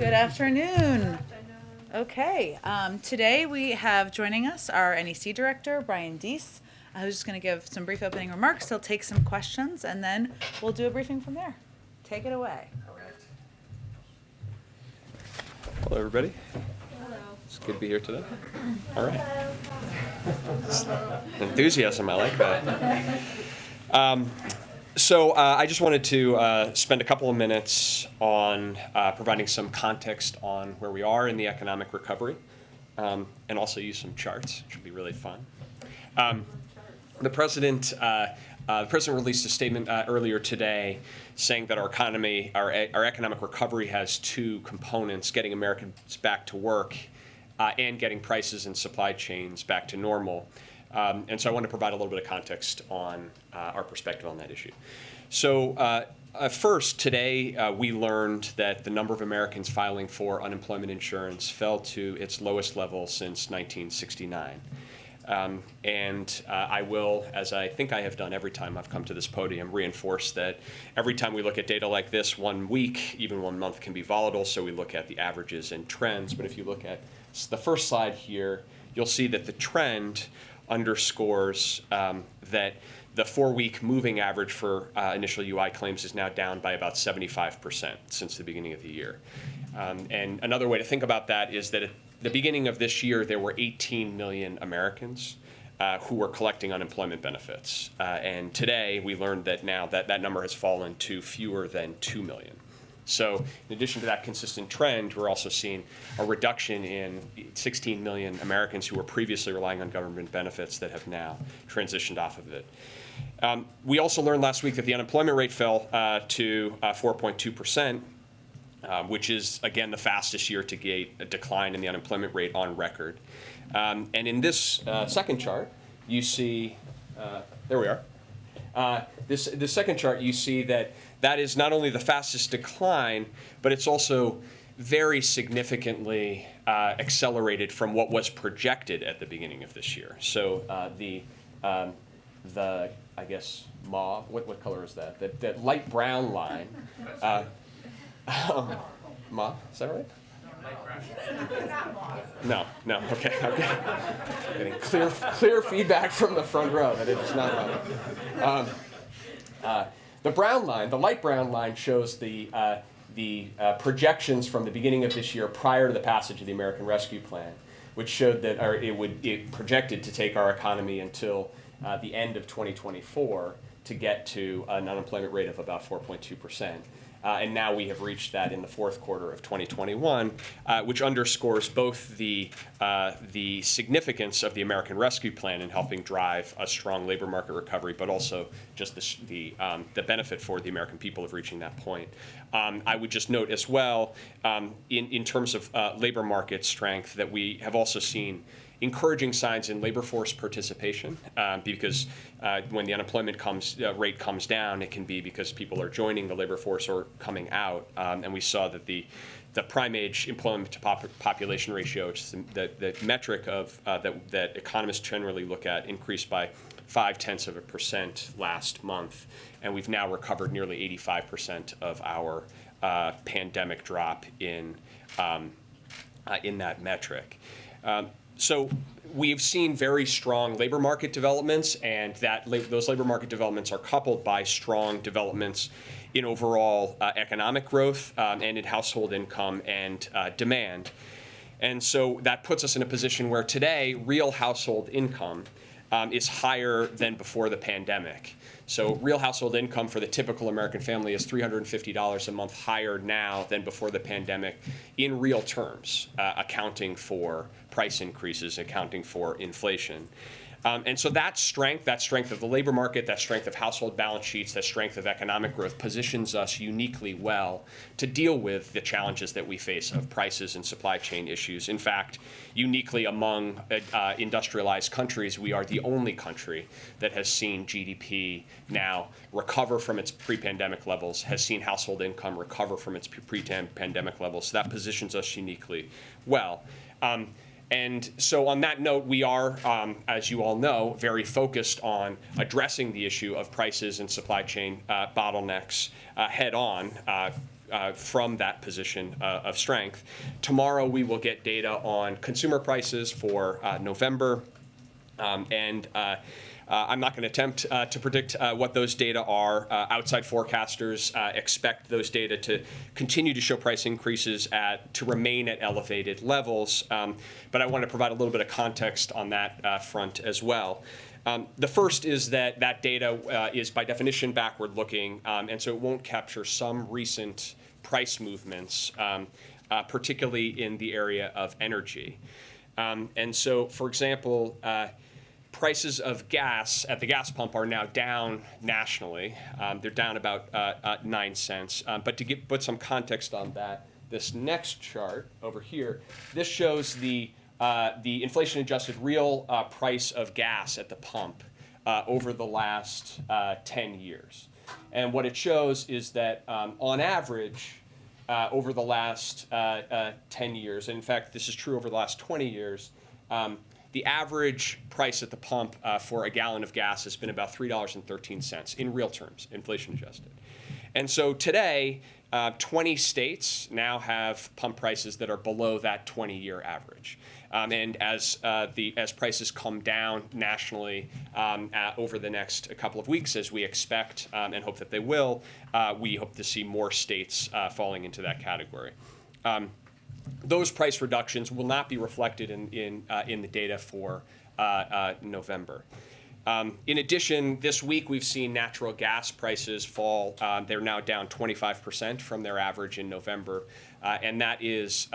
Good afternoon. Okay, today we have joining us our NEC Director, Brian Deese, who's just going to give some brief opening remarks. He'll take some questions, and then we'll do a briefing from there. Take it away. All right. Hello, everybody. Hello. It's good to be here today. All right. Enthusiasm, I like that. So I just wanted to spend a couple of minutes on providing some context on where we are in the economic recovery, and also use some charts, which will be really fun. The president released a statement earlier today saying that our economy, our economic recovery has two components: getting Americans back to work and getting prices and supply chains back to normal. And so I want to provide a little bit of context on our perspective on that issue. So first, today we learned that the number of Americans filing for unemployment insurance fell to its lowest level since 1969. And I will, as I think I have done every time I've come to this podium, reinforce that every time we look at data like this, 1 week, even 1 month can be volatile, so we look at the averages and trends. But if you look at the first slide here, you'll see that the trend underscores that the 4-week moving average for initial UI claims is now down by about 75% since the beginning of the year. And another way to think about that is that at the beginning of this year, there were 18 million Americans who were collecting unemployment benefits. And today, we learned that now that number has fallen to fewer than 2 million. So in addition to that consistent trend, we're also seeing a reduction in 16 million Americans who were previously relying on government benefits that have now transitioned off of it. We also learned last week that the unemployment rate fell to 4.2%, which is, again, the fastest year-to-date decline in the unemployment rate on record. And in this second chart, you see, there we are. This second chart, you see that is not only the fastest decline, but it's also very significantly accelerated from what was projected at the beginning of this year. So the I guess mauve, what color is that? That light brown line. Mauve, is that right? No, okay. Getting clear feedback from the front row that it is not mauve. The brown line, the light brown line, shows the projections from the beginning of this year prior to the passage of the American Rescue Plan, which showed that it projected to take our economy until the end of 2024 to get to an unemployment rate of about 4.2%. And now we have reached that in the fourth quarter of 2021, which underscores both the significance of the American Rescue Plan in helping drive a strong labor market recovery, but also just the benefit for the American people of reaching that point. I would just note as well, in terms of labor market strength, that we have also seen encouraging signs in labor force participation, because when the unemployment rate comes down, it can be because people are joining the labor force or coming out. And we saw that the prime age employment to population ratio, which is the metric of that economists generally look at, increased by 0.5% last month, and we've now recovered nearly 85% of our pandemic drop in that metric. So we've seen very strong labor market developments, and those labor market developments are coupled by strong developments in overall economic growth and in household income and demand. And so that puts us in a position where today real household income is higher than before the pandemic. So real household income for the typical American family is $350 a month higher now than before the pandemic in real terms, accounting for price increases, accounting for inflation. And so that strength of the labor market, that strength of household balance sheets, that strength of economic growth positions us uniquely well to deal with the challenges that we face of prices and supply chain issues. In fact, uniquely among industrialized countries, we are the only country that has seen GDP now recover from its pre-pandemic levels, has seen household income recover from its pre-pandemic levels. So that positions us uniquely well. And so on that note, we are, as you all know, very focused on addressing the issue of prices and supply chain bottlenecks head on. from that position of strength. Tomorrow we will get data on consumer prices for November, and I'm not going to attempt to predict what those data are. Outside forecasters expect those data to continue to show price increases to remain at elevated levels. But I want to provide a little bit of context on that front as well. The first is that data is by definition backward-looking, and so it won't capture some recent price movements, particularly in the area of energy. And so, for example, prices of gas at the gas pump are now down nationally. They're down about 9 cents. But to put some context on that, this next chart over here, this shows the inflation-adjusted real price of gas at the pump over the last 10 years. And what it shows is that on average, over the last 10 years, and in fact, this is true over the last 20 years, the average price at the pump for a gallon of gas has been about $3.13 in real terms, inflation adjusted. And so today, 20 states now have pump prices that are below that 20-year average. And as prices come down nationally over the next couple of weeks, as we expect and hope that they will, we hope to see more states falling into that category. Those price reductions will not be reflected in the data for November. In addition, this week we've seen natural gas prices fall. They're now down 25% from their average in November, and that is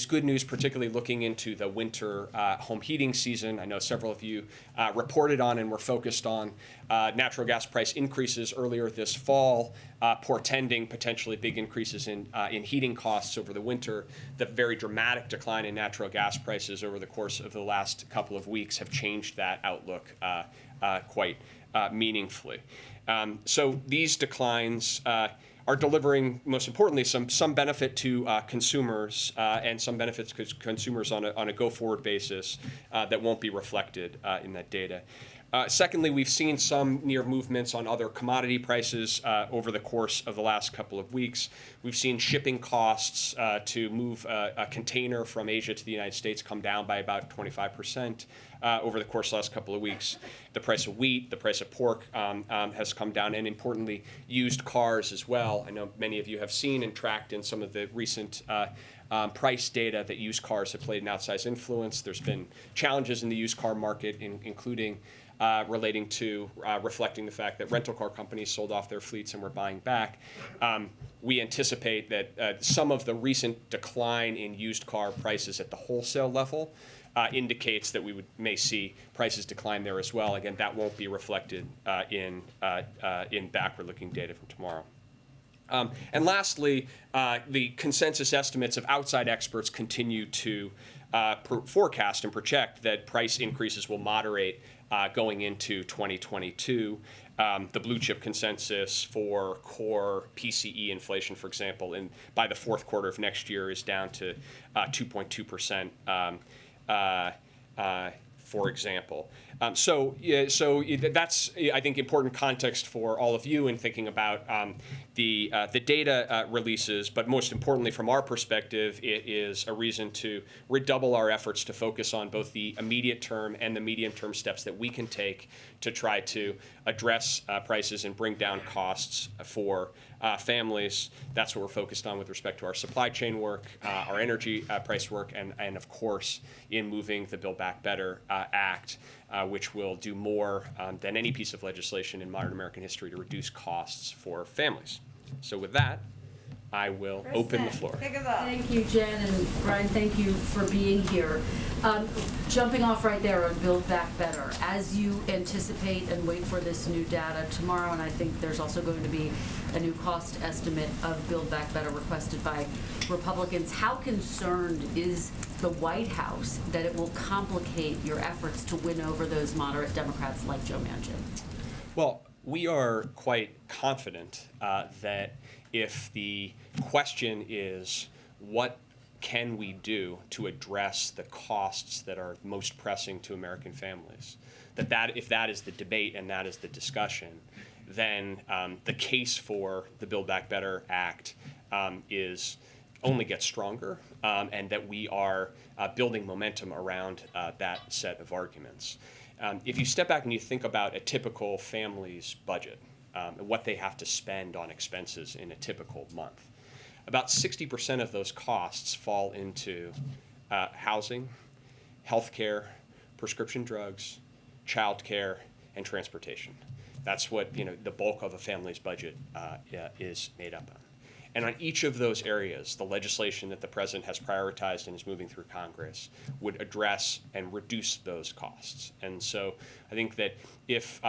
good news, particularly looking into the winter home heating season. I know several of you reported on and were focused on natural gas price increases earlier this fall, portending potentially big increases in heating costs over the winter. The very dramatic decline in natural gas prices over the course of the last couple of weeks have changed that outlook quite meaningfully. So these declines are delivering, most importantly, some benefit to consumers and some benefits to consumers on a go-forward basis that won't be reflected in that data. Secondly, we've seen some near movements on other commodity prices over the course of the last couple of weeks. We've seen shipping costs to move a container from Asia to the United States come down by about 25% over the course of the last couple of weeks. The price of wheat, the price of pork has come down, and importantly, used cars as well. I know many of you have seen and tracked in some of the recent price data that used cars have played an outsized influence. There's been challenges in the used car market, including relating to reflecting the fact that rental car companies sold off their fleets and were buying back. We anticipate that some of the recent decline in used car prices at the wholesale level indicates that we may see prices decline there as well. Again, that won't be reflected in backward-looking data from tomorrow. And lastly, the consensus estimates of outside experts continue to forecast and project that price increases will moderate going into 2022. The blue chip consensus for core PCE inflation, for example, by the fourth quarter of next year is down to 2.2%. For example. So that's, I think, important context for all of you in thinking about the data releases, but most importantly, from our perspective, it is a reason to redouble our efforts to focus on both the immediate term and the medium-term steps that we can take to try to address prices and bring down costs for families. That's what we're focused on with respect to our supply chain work, our energy price work, and of course, in moving the Build Back Better Act, which will do more than any piece of legislation in modern American history to reduce costs for families. So with that, I will open the floor. Thank you, Jen, and Brian, thank you for being here. Jumping off right there on Build Back Better, as you anticipate and wait for this new data tomorrow, and I think there's also going to be a new cost estimate of Build Back Better requested by Republicans. How concerned is the White House that it will complicate your efforts to win over those moderate Democrats like Joe Manchin? Well, we are quite confident that if the question is what can we do to address the costs that are most pressing to American families, that if that is the debate and that is the discussion, then the case for the Build Back Better Act is only gets stronger, and that we are building momentum around that set of arguments. If you step back and you think about a typical family's budget, and what they have to spend on expenses in a typical month, about 60% of those costs fall into housing, healthcare, prescription drugs, childcare, and transportation. That's what the bulk of a family's budget is made up of. And on each of those areas, the legislation that the president has prioritized and is moving through Congress would address and reduce those costs. And so I think that if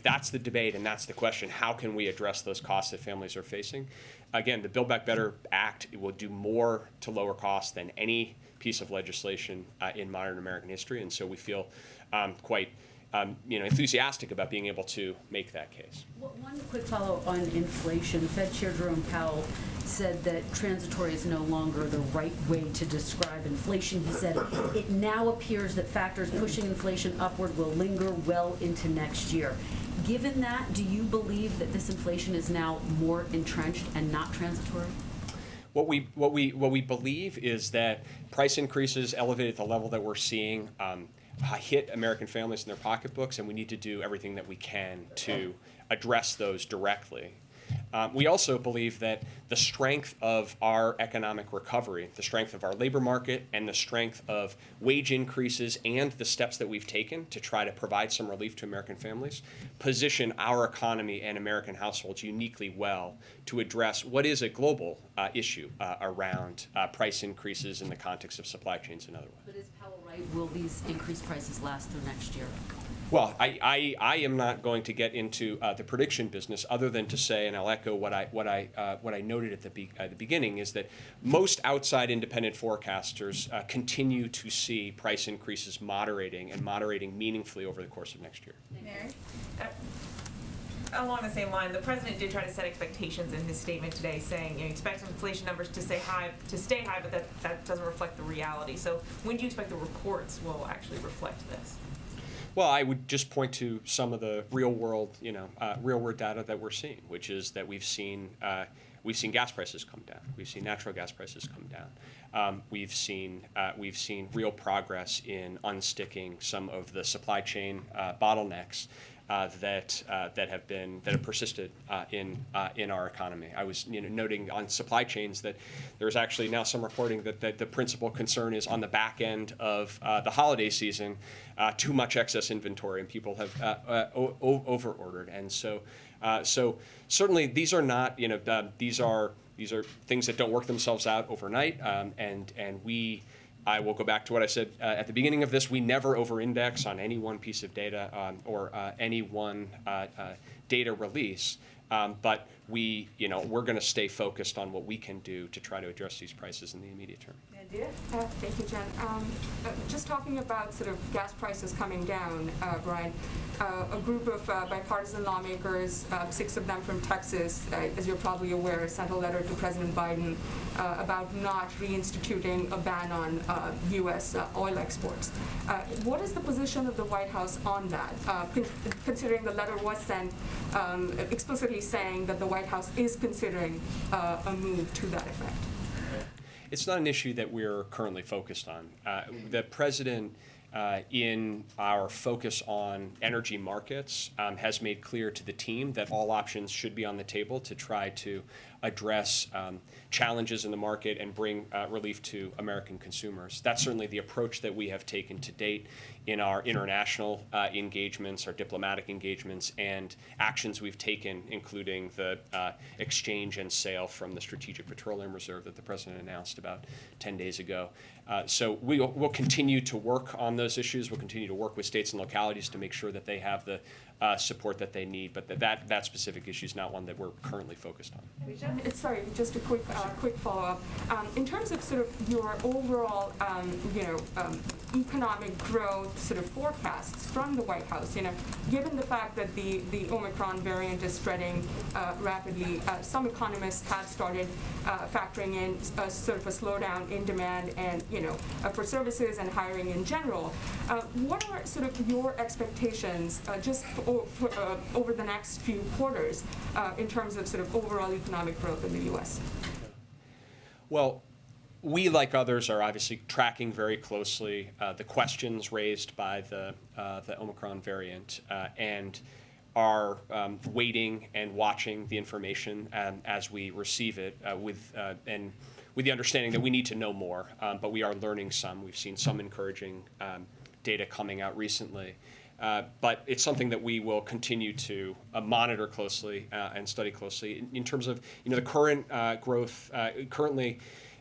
that's the debate and that's the question, how can we address those costs that families are facing? Again, the Build Back Better Act will do more to lower costs than any piece of legislation in modern American history. And so we feel quite enthusiastic about being able to make that case. One quick follow on inflation. Fed Chair Jerome Powell said that transitory is no longer the right way to describe inflation. He said it now appears that factors pushing inflation upward will linger well into next year. Given that, do you believe that this inflation is now more entrenched and not transitory? What we believe is that price increases elevated at the level that we're seeing hit American families in their pocketbooks, and we need to do everything that we can to address those directly. We also believe that the strength of our economic recovery, the strength of our labor market, and the strength of wage increases and the steps that we've taken to try to provide some relief to American families position our economy and American households uniquely well to address what is a global issue around price increases in the context of supply chains and otherwise. But is Powell right? Will these increased prices last through next year? Well, I am not going to get into the prediction business, other than to say, and I'll echo what I noted at the beginning, is that most outside independent forecasters continue to see price increases moderating meaningfully over the course of next year. Mary? Along the same line, the president did try to set expectations in his statement today, saying you expect inflation numbers to stay high, but that doesn't reflect the reality. So when do you expect the reports will actually reflect this? Well, I would just point to some of the real world data that we're seeing, which is that we've seen gas prices come down, we've seen natural gas prices come down, we've seen real progress in unsticking some of the supply chain bottlenecks that have persisted in our economy. I was noting on supply chains that there's actually now some reporting that the principal concern is on the back end of the holiday season, too much excess inventory, and people have over-ordered. And so certainly these are not these are things that don't work themselves out overnight, and I will go back to what I said at the beginning of this. We never over-index on any one piece of data or any one data release, but we're going to stay focused on what we can do to try to address these prices in the immediate term. Thank you, Jen. Just talking about sort of gas prices coming down, Brian, a group of bipartisan lawmakers, 6 of them from Texas, as you're probably aware, sent a letter to President Biden about not reinstituting a ban on U.S. Oil exports. What is the position of the White House on that, considering the letter was sent explicitly saying that the White House is considering a move to that effect? It's not an issue that we're currently focused on. The president, in our focus on energy markets, has made clear to the team that all options should be on the table to try to address challenges in the market and bring relief to American consumers. That's certainly the approach that we have taken to date in our international engagements, our diplomatic engagements, and actions we've taken, including the exchange and sale from the Strategic Petroleum Reserve that the president announced about 10 days ago. So we'll continue to work on those issues. We'll continue to work with states and localities to make sure that they have the support that they need, but that specific issue is not one that we're currently focused on. Sorry, just a quick follow-up. In terms of sort of your overall, economic growth sort of forecasts from the White House, given the fact that the Omicron variant is spreading rapidly, some economists have started factoring in sort of a slowdown in demand and, for services and hiring in general. What are sort of your expectations, just over the next few quarters in terms of sort of overall economic growth in the U.S.? Well, we, like others, are obviously tracking very closely the questions raised by the Omicron variant and are waiting and watching the information as we receive it with the understanding that we need to know more, but we are learning some. We've seen some encouraging data coming out recently. But it's something that we will continue to monitor closely and study closely. In terms of the current growth, currently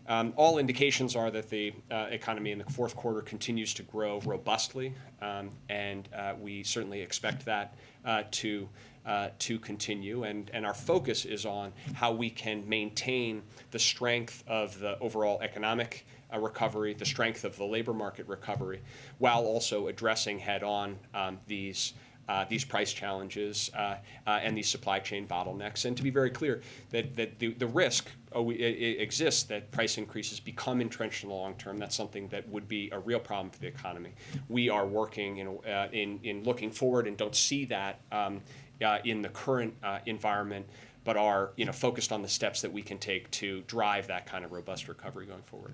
all indications are that the economy in the fourth quarter continues to grow robustly, and we certainly expect that to continue. And our focus is on how we can maintain the strength of the overall economic recovery, the strength of the labor market recovery, while also addressing head-on these price challenges and these supply chain bottlenecks. And to be very clear, that the risk exists that price increases become entrenched in the long term. That's something that would be a real problem for the economy. We are working in looking forward and don't see that in the current environment, but are focused on the steps that we can take to drive that kind of robust recovery going forward.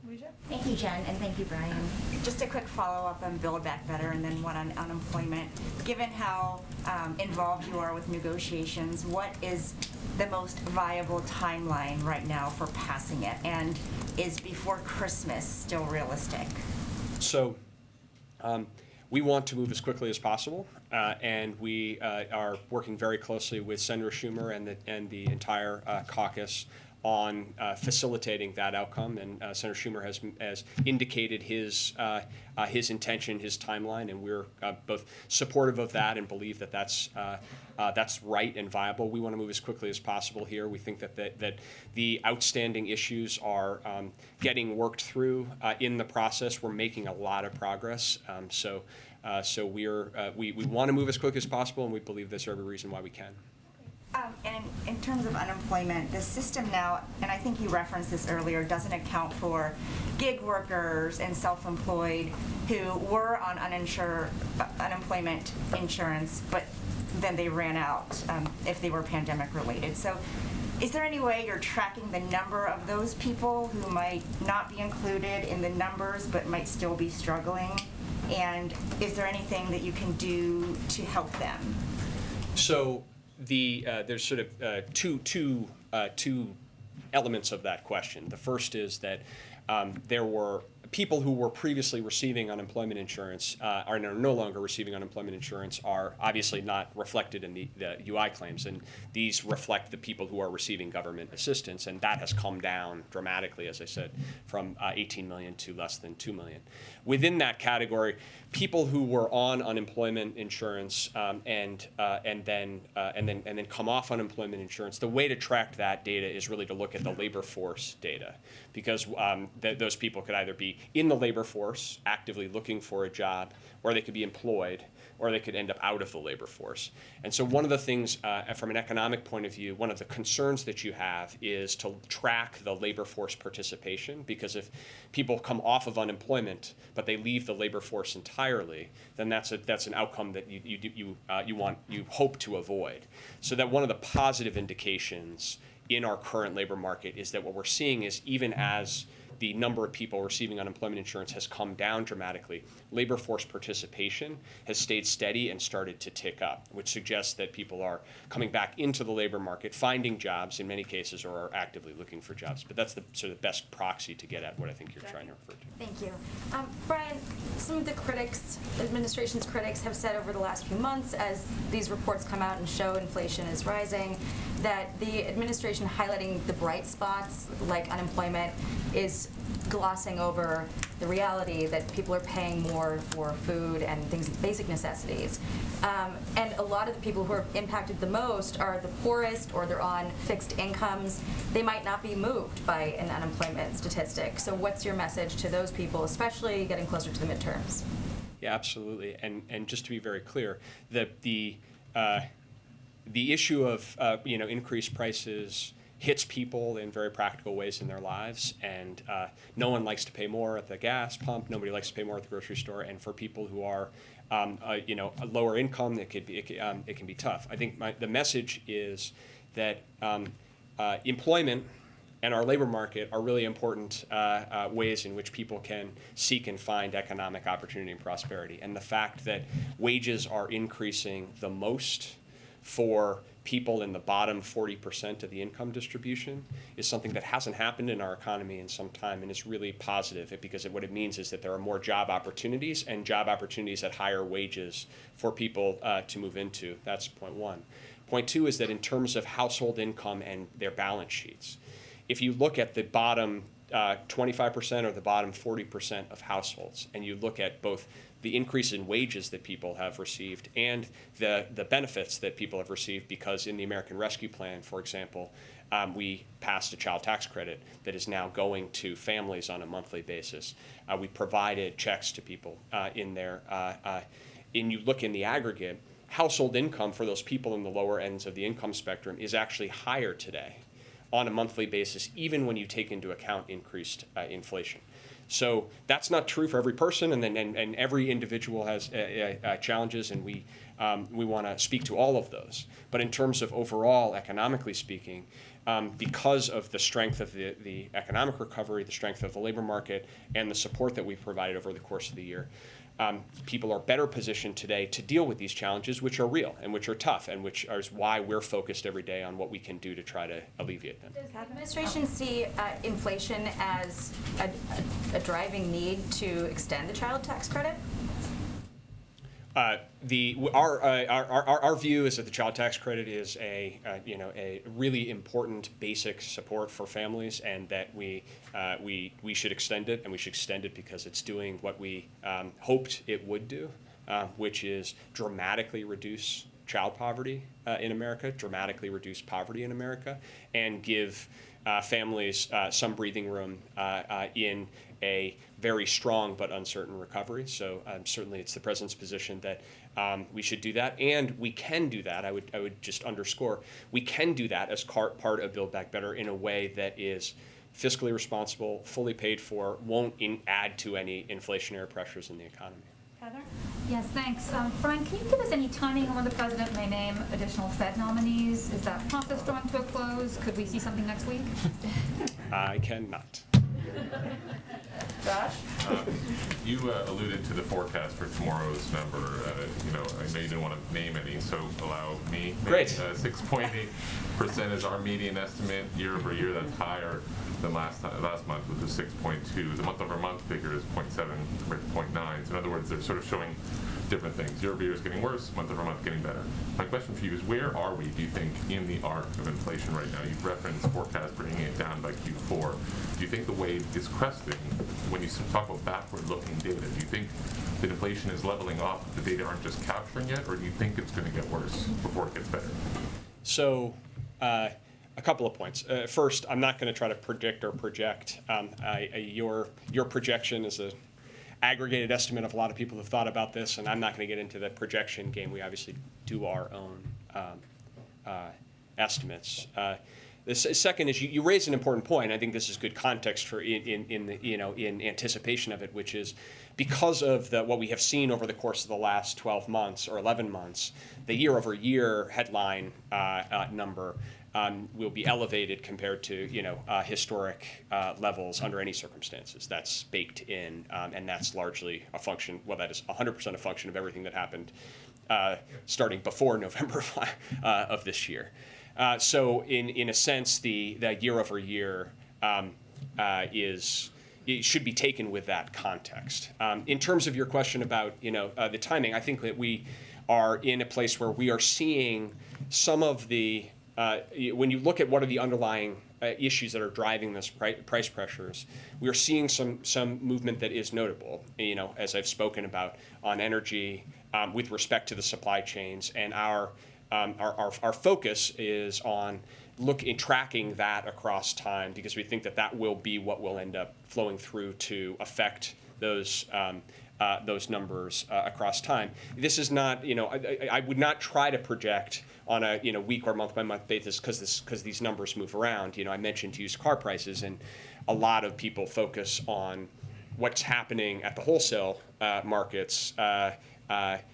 Thank you, Jen, and thank you, Brian. Just a quick follow-up on Build Back Better and then one on unemployment. Given how involved you are with negotiations, what is the most viable timeline right now for passing it? And is before Christmas still realistic? So we want to move as quickly as possible, and we are working very closely with Senator Schumer and the entire caucus on facilitating that outcome. And Senator Schumer has indicated his intention, his timeline, and we're both supportive of that and believe that that's right and viable. We want to move as quickly as possible here. We think that the outstanding issues are getting worked through in the process. We're making a lot of progress. So we want to move as quickly as possible, and we believe there's every reason why we can. And in terms of unemployment, the system now, and I think you referenced this earlier, doesn't account for gig workers and self-employed who were on unemployment insurance, but then they ran out if they were pandemic related. So is there any way you're tracking the number of those people who might not be included in the numbers but might still be struggling? And is there anything that you can do to help them? So there's sort of two elements of that question. The first is that there were people who were previously receiving unemployment insurance are no longer receiving unemployment insurance, are obviously not reflected in the UI claims, and these reflect the people who are receiving government assistance, and that has come down dramatically, as I said, from 18 million to less than 2 million. Within that category, people who were on unemployment insurance and then come off unemployment insurance, the way to track that data is really to look at the labor force data, because those people could either be in the labor force actively looking for a job, or they could be employed, or they could end up out of the labor force. And so one of the things from an economic point of view, one of the concerns that you have is to track the labor force participation, because if people come off of unemployment but they leave the labor force entirely, then that's an outcome that you hope to avoid. So that one of the positive indications in our current labor market is that what we're seeing is, even as the number of people receiving unemployment insurance has come down dramatically, labor force participation has stayed steady and started to tick up, which suggests that people are coming back into the labor market, finding jobs in many cases, or are actively looking for jobs. But that's the sort of best proxy to get at what I think you're trying to refer to. Thank you. Brian, some of the administration's critics have said over the last few months, as these reports come out and show inflation is rising, that the administration highlighting the bright spots like unemployment is glossing over the reality that people are paying more for food and things, basic necessities. And a lot of the people who are impacted the most are the poorest, or they're on fixed incomes. They might not be moved by an unemployment statistic. So what's your message to those people, especially getting closer to the midterms? Yeah, absolutely. And just to be very clear, the issue of increased prices hits people in very practical ways in their lives, and no one likes to pay more at the gas pump. Nobody likes to pay more at the grocery store. And for people who are a lower income, it can be tough. I think the message is that employment and our labor market are really important ways in which people can seek and find economic opportunity and prosperity. And the fact that wages are increasing the most for people in the bottom 40% of the income distribution is something that hasn't happened in our economy in some time, and is really positive, because what it means is that there are more job opportunities, and job opportunities at higher wages for people to move into. That's point one. Point two is that in terms of household income and their balance sheets, if you look at the bottom 25% or the bottom 40% of households, and you look at both the increase in wages that people have received and the benefits that people have received, because in the American Rescue Plan, for example, we passed a child tax credit that is now going to families on a monthly basis. We provided checks to people in there. And you look in the aggregate, household income for those people in the lower ends of the income spectrum is actually higher today on a monthly basis, even when you take into account increased inflation. So that's not true for every person, and every individual has challenges, and we want to speak to all of those. But in terms of overall, economically speaking, because of the strength of the economic recovery, the strength of the labor market, and the support that we've provided over the course of the year, people are better positioned today to deal with these challenges, which are real and which are tough, and which is why we're focused every day on what we can do to try to alleviate them. Does the administration see inflation as a driving need to extend the child tax credit? Our view is that the child tax credit is a really important basic support for families, and that we should extend it, and we should extend it because it's doing what we hoped it would do, which is dramatically reduce child poverty in America, dramatically reduce poverty in America, and give families some breathing room in a very strong but uncertain recovery. So certainly it's the President's position that we should do that, and we can do that. I would just underscore, we can do that as part of Build Back Better in a way that is fiscally responsible, fully paid for, won't add to any inflationary pressures in the economy. Heather? Yes, thanks. Brian, can you give us any timing on when the president may name additional Fed nominees? Is that process drawing to a close? Could we see something next week? I cannot. Josh? You alluded to the forecast for tomorrow's number. I know you didn't want to name any, so allow me. Great. 6.8% is our median estimate year over year. That's higher than last month, which was 6.2. The month-over-month figure is 0.7 compared to 0.9. So in other words, they're sort of showing different things. Year over year is getting worse, month over month getting better. My question for you is, where are we, do you think, in the arc of inflation right now? You've referenced forecast bringing it down by Q4. Do you think the wave is cresting? When you talk about backward-looking data, do you think that inflation is leveling off, the data aren't just capturing it, or do you think it's going to get worse before it gets better? So, a couple of points. First, I'm not going to try to predict or project. Your projection is a aggregated estimate of a lot of people who have thought about this, and I'm not going to get into the projection game. We obviously do our own estimates. The second is you raise an important point. I think this is good context for in anticipation of it, which is because of what we have seen over the course of the last 12 months or 11 months, the year-over-year headline number will be elevated compared to historic levels under any circumstances. That's baked in, and that's largely a function. Well, that is 100% a function of everything that happened starting before November of this year. So, in a sense, the year over year it should be taken with that context. In terms of your question about the timing, I think that we are in a place where we are seeing some of the when you look at what are the underlying issues that are driving this price pressures, we are seeing some movement that is notable. As I've spoken about on energy, with respect to the supply chains, and our focus is on tracking that across time, because we think that will be what will end up flowing through to affect those numbers across time. This is not, I would not try to project on a week or month by month basis because these numbers move around. I mentioned used car prices, and a lot of people focus on what's happening at the wholesale markets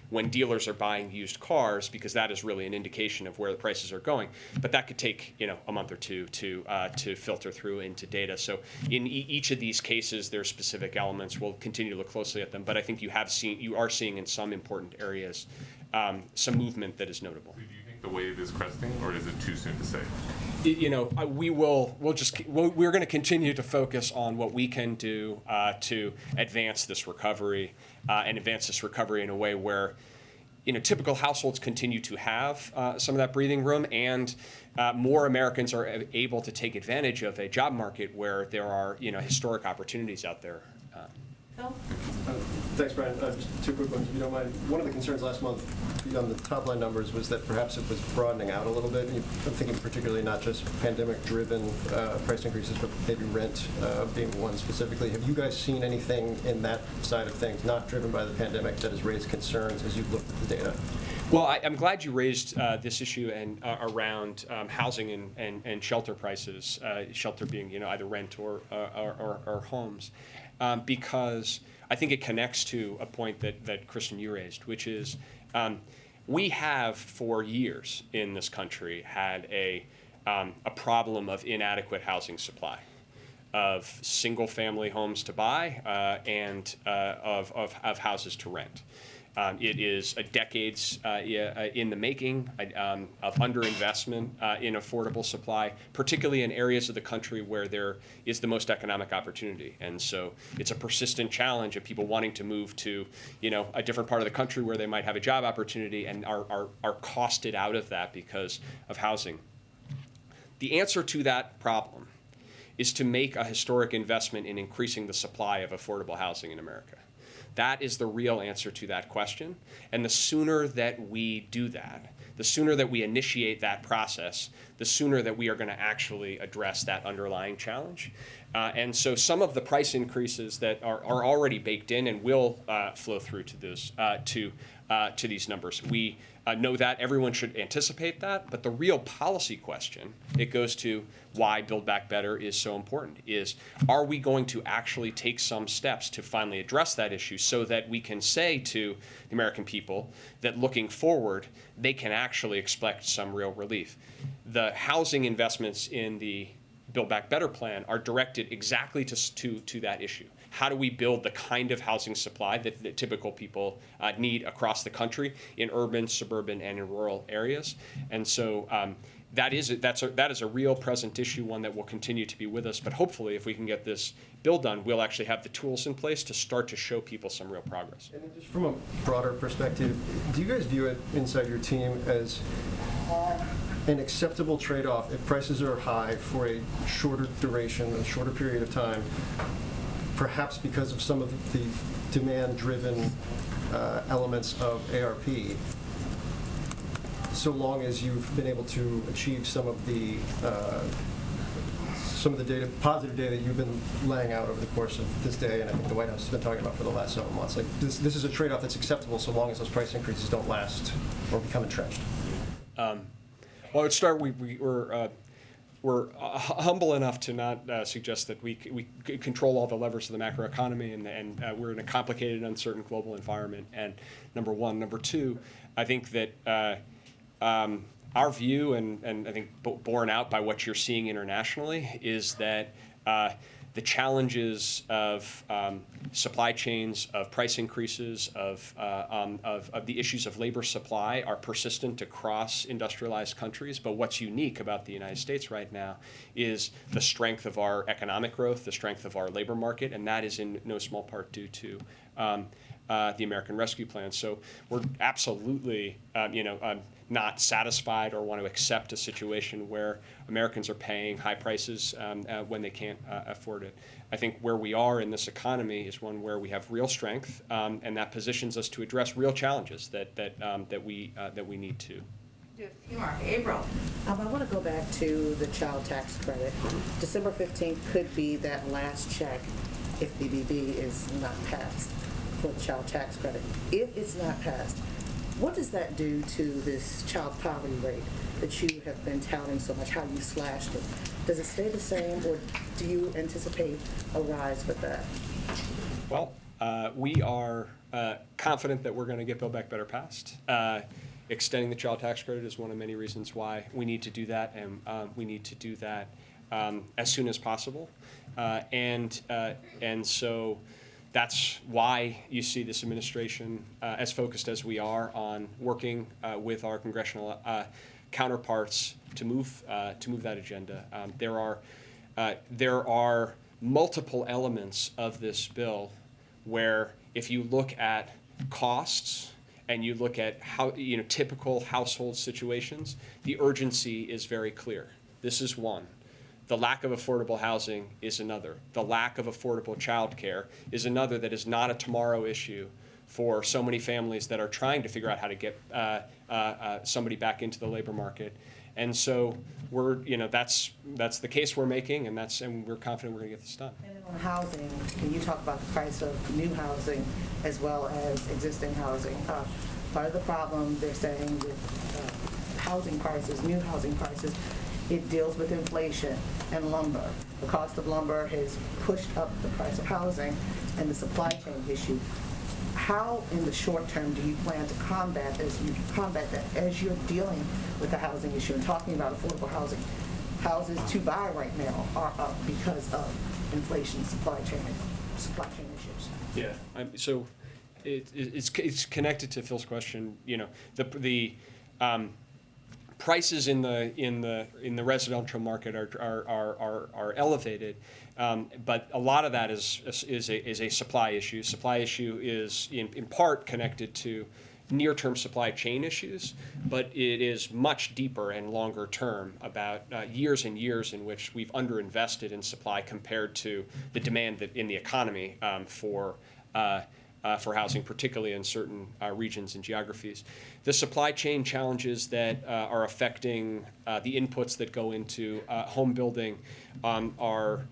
when dealers are buying used cars, because that is really an indication of where the prices are going. But that could take a month or two to filter through into data. So in each of these cases, there are specific elements. We'll continue to look closely at them. But I think you are seeing in some important areas some movement that is notable. Do you think the wave is cresting, or is it too soon to say? We're going to continue to focus on what we can do to advance this recovery and advance this recovery in a way where, typical households continue to have some of that breathing room, and more Americans are able to take advantage of a job market where there are, historic opportunities out there. Phil? Thanks, Brian. Just two quick ones, if you don't mind. One of the concerns last month on the top line numbers was that perhaps it was broadening out a little bit. I'm thinking particularly not just pandemic-driven price increases, but maybe rent being one specifically. Have you guys seen anything in that side of things, not driven by the pandemic, that has raised concerns as you've looked at the data? Well, I'm glad you raised this issue around housing and shelter prices, shelter being either rent or homes, because I think it connects to a point that Kristen, you raised, which is we have for years in this country had a problem of inadequate housing supply, of single-family homes to buy and of houses to rent. It is decades in the making of underinvestment in affordable supply, particularly in areas of the country where there is the most economic opportunity. And so it's a persistent challenge of people wanting to move to, a different part of the country where they might have a job opportunity and are costed out of that because of housing. The answer to that problem is to make a historic investment in increasing the supply of affordable housing in America. That is the real answer to that question. And the sooner that we do that, the sooner that we initiate that process, the sooner that we are going to actually address that underlying challenge. And so some of the price increases that are already baked in and will flow through to this to these numbers. We know that everyone should anticipate that, but the real policy question, it goes to why Build Back Better is so important, is are we going to actually take some steps to finally address that issue so that we can say to the American people that looking forward, they can actually expect some real relief. The housing investments in the Build Back Better plan are directed exactly to that issue. How do we build the kind of housing supply that typical people need across the country in urban, suburban, and in rural areas? And so that is a real present issue, one that will continue to be with us. But hopefully, if we can get this bill done, we'll actually have the tools in place to start to show people some real progress. And just from a broader perspective, do you guys view it inside your team as an acceptable trade-off if prices are high for a shorter duration, a shorter period of time, perhaps because of some of the demand-driven elements of ARP, so long as you've been able to achieve some of the data, positive data that you've been laying out over the course of this day, and I think the White House has been talking about for the last several months. Like this is a trade-off that's acceptable so long as those price increases don't last or become entrenched. Well, I would start. We're humble enough to not suggest that we control all the levers of the macroeconomy, and we're in a complicated, uncertain global environment. And number one, number two, I think that our view, and I think borne out by what you're seeing internationally, is that the challenges of supply chains, of price increases, of the issues of labor supply are persistent across industrialized countries. But what's unique about the United States right now is the strength of our economic growth, the strength of our labor market, and that is in no small part due to the American Rescue Plan. So we're absolutely, not satisfied or want to accept a situation where Americans are paying high prices when they can't afford it. I think where we are in this economy is one where we have real strength, and that positions us to address real challenges that we need to. Do a few more. April. I want to go back to the child tax credit. December 15th could be that last check if BBB is not passed for the child tax credit. If it's not passed, what does that do to this child poverty rate that you have been touting so much, how you slashed it? Does it stay the same, or do you anticipate a rise with that? Well, We are confident that we're going to get Build Back Better passed. Extending the child tax credit is one of many reasons why we need to do that, and we need to do that as soon as possible. And so that's why you see this administration as focused as we are on working with our congressional counterparts to move that agenda. There are multiple elements of this bill where, if you look at costs and you look at how typical household situations, the urgency is very clear. This is one. The lack of affordable housing is another. The lack of affordable childcare is another that is not a tomorrow issue for so many families that are trying to figure out how to get somebody back into the labor market. And so that's the case we're making, and we're confident we're going to get this done. And then on housing, can you talk about the price of new housing as well as existing housing? Part of the problem they're saying with housing prices, new housing prices, it deals with inflation and lumber. The cost of lumber has pushed up the price of housing and the supply chain issue. How, in the short term, do you plan to combat that as you're dealing with the housing issue and talking about affordable housing? Houses to buy right now are up because of inflation, supply chain issues. Yeah. So it's connected to Phil's question. The prices in the residential market are elevated, but a lot of that is a supply issue. Supply issue is in part connected to near-term supply chain issues, but it is much deeper and longer term about years and years in which we've underinvested in supply compared to the demand in the economy for housing, particularly in certain regions and geographies. The supply chain challenges that are affecting the inputs that go into home building are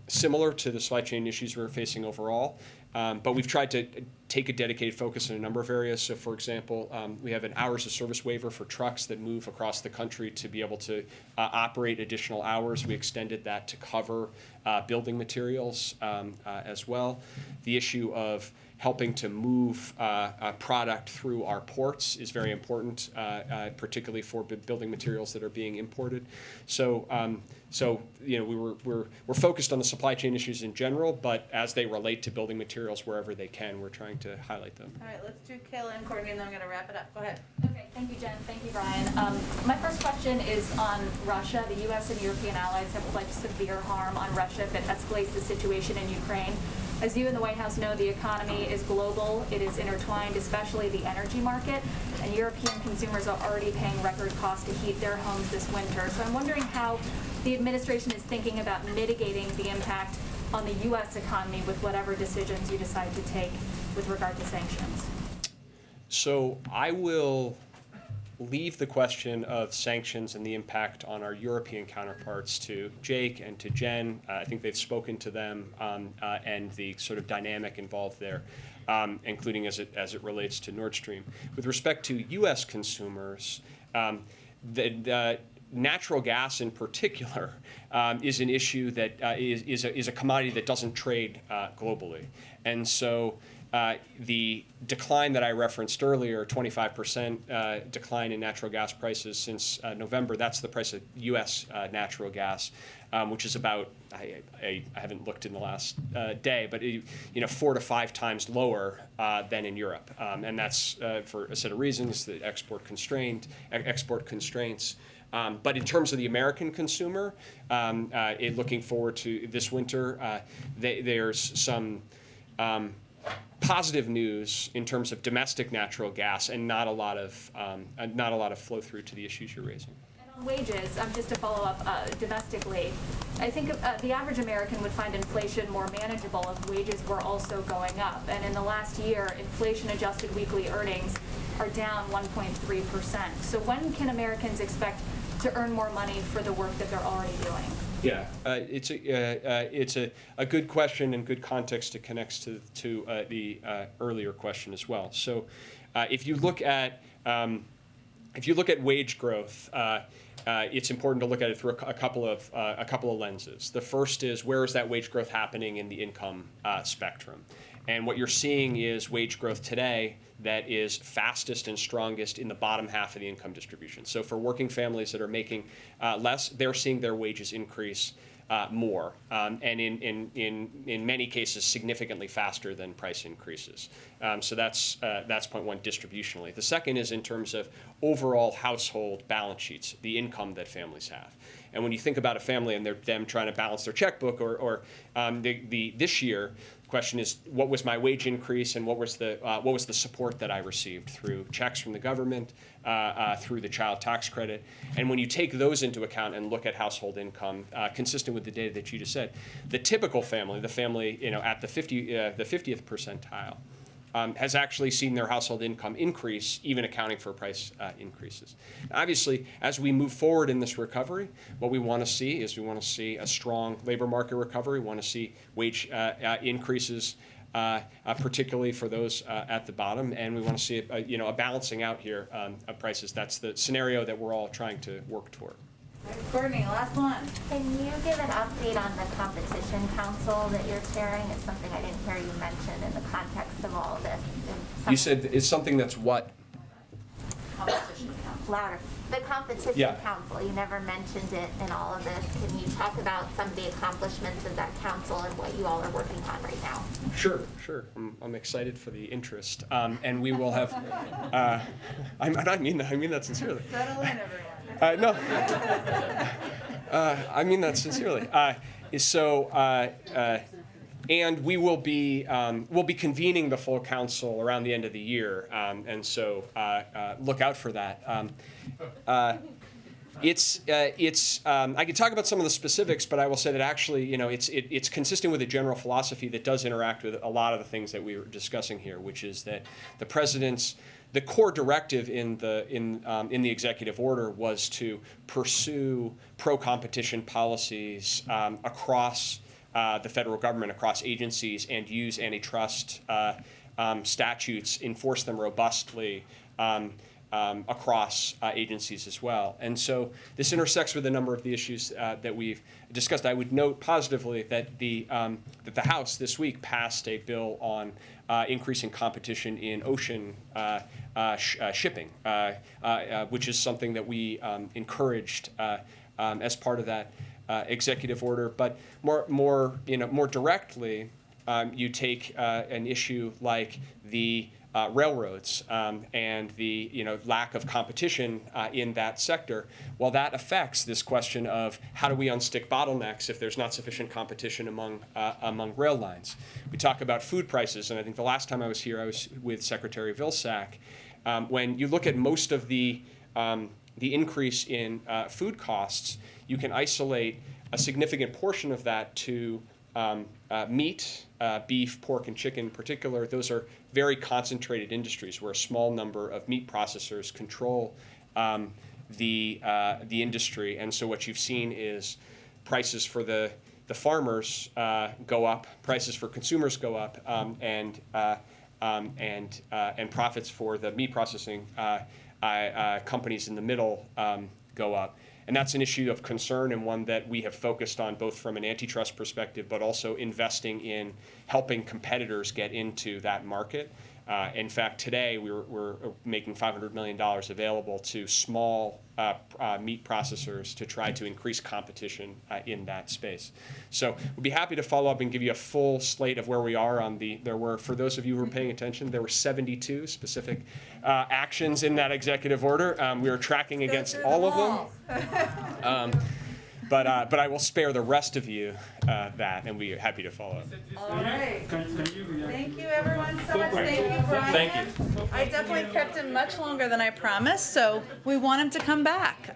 similar to the supply chain issues we're facing overall. But we've tried to take a dedicated focus in a number of areas. So, for example, we have an hours of service waiver for trucks that move across the country to be able to operate additional hours. We extended that to cover building materials as well. The issue of helping to move product through our ports is very important, particularly for building materials that are being imported. So we're focused on the supply chain issues in general, but as they relate to building materials wherever they can, we're trying to highlight them. All right, let's do Kayla and Courtney, and then I'm going to wrap it up. Go ahead. Okay, thank you, Jen. Thank you, Brian. My first question is on Russia. The U.S. and European allies have pledged severe harm on Russia if it escalates the situation in Ukraine. As you in the White House know, the economy is global. It is intertwined, especially the energy market, and European consumers are already paying record costs to heat their homes this winter. So I'm wondering how the administration is thinking about mitigating the impact on the U.S. economy with whatever decisions you decide to take with regard to sanctions. So I will leave the question of sanctions and the impact on our European counterparts to Jake and to Jen. I think they've spoken to them and the sort of dynamic involved there, including as it relates to Nord Stream. With respect to U.S. consumers, the natural gas in particular is an issue that is a commodity that doesn't trade globally. And so the decline that I referenced earlier, 25% decline in natural gas prices since November, that's the price of U.S. Natural gas, which is about, I haven't looked in the last day, but 4 to 5 times lower than in Europe. And that's for a set of reasons, the export constraints. But in terms of the American consumer, looking forward to this winter, there's some positive news in terms of domestic natural gas, and not a lot of flow through to the issues you're raising. And on wages, just to follow up domestically, I think the average American would find inflation more manageable if wages were also going up. And in the last year, inflation-adjusted weekly earnings are down 1.3%. So when can Americans expect to earn more money for the work that they're already doing? Yeah, it's a good question and good context to connect to the earlier question as well. So if you look at wage growth, it's important to look at it through a couple of lenses. The first is, where is that wage growth happening in the income spectrum? And what you're seeing is wage growth today that is fastest and strongest in the bottom half of the income distribution. So for working families that are making less, they're seeing their wages increase more, and in many cases significantly faster than price increases. So that's point one distributionally. The second is in terms of overall household balance sheets, the income that families have. And when you think about a family and them trying to balance their checkbook, or this year, the question is, what was my wage increase, and what was the support that I received through checks from the government, through the child tax credit. And when you take those into account and look at household income, consistent with the data that you just said, the typical family, the family at the 50th percentile, has actually seen their household income increase, even accounting for price increases. Obviously, as we move forward in this recovery, what we want to see is a strong labor market recovery. We want to see wage increases, particularly for those at the bottom, and we want to see a balancing out here of prices. That's the scenario that we're all trying to work toward. Courtney, last one. Can you give an update on the competition council that you're chairing? It's something I didn't hear you mention in the context of all of this. You said it's something that's what? Competition council. Louder. The competition council. You never mentioned it in all of this. Can you talk about some of the accomplishments of that council and what you all are working on right now? Sure. I'm excited for the interest, and we will have. I mean that sincerely. Settle in, everyone. No, I mean that sincerely. And we will be convening the full council around the end of the year, and so look out for that. I can talk about some of the specifics, but I will say that actually, it's consistent with a general philosophy that does interact with a lot of the things that we were discussing here, which is that the core directive in the executive order was to pursue pro-competition policies across the federal government, across agencies, and use antitrust statutes, enforce them robustly across agencies as well. And so this intersects with a number of the issues that we've discussed. I would note positively that the House this week passed a bill on increasing competition in ocean shipping, which is something that we encouraged as part of that executive order. But more directly, you take an issue like the railroads and the lack of competition in that sector. Well, that affects this question of how do we unstick bottlenecks if there's not sufficient competition among rail lines. We talk about food prices, and I think the last time I was here, I was with Secretary Vilsack. When you look at most of the increase in food costs, you can isolate a significant portion of that to meat, beef, pork, and chicken in particular. Those are very concentrated industries where a small number of meat processors control the industry. And so what you've seen is prices for the farmers go up, prices for consumers go up, and profits for the meat processing companies in the middle go up. And that's an issue of concern, and one that we have focused on both from an antitrust perspective, but also investing in helping competitors get into that market. In fact, today we're making $500 million available to small meat processors to try to increase competition in that space. So we'll be happy to follow up and give you a full slate of where we are on there were, for those of you who were paying attention, there were 72 specific actions in that executive order. We are tracking against all of them. But I will spare the rest of you that, and we're happy to follow up. All right. Thank you, everyone, so much. Thank you, Brian. Thank you. I definitely kept him much longer than I promised, so we want him to come back.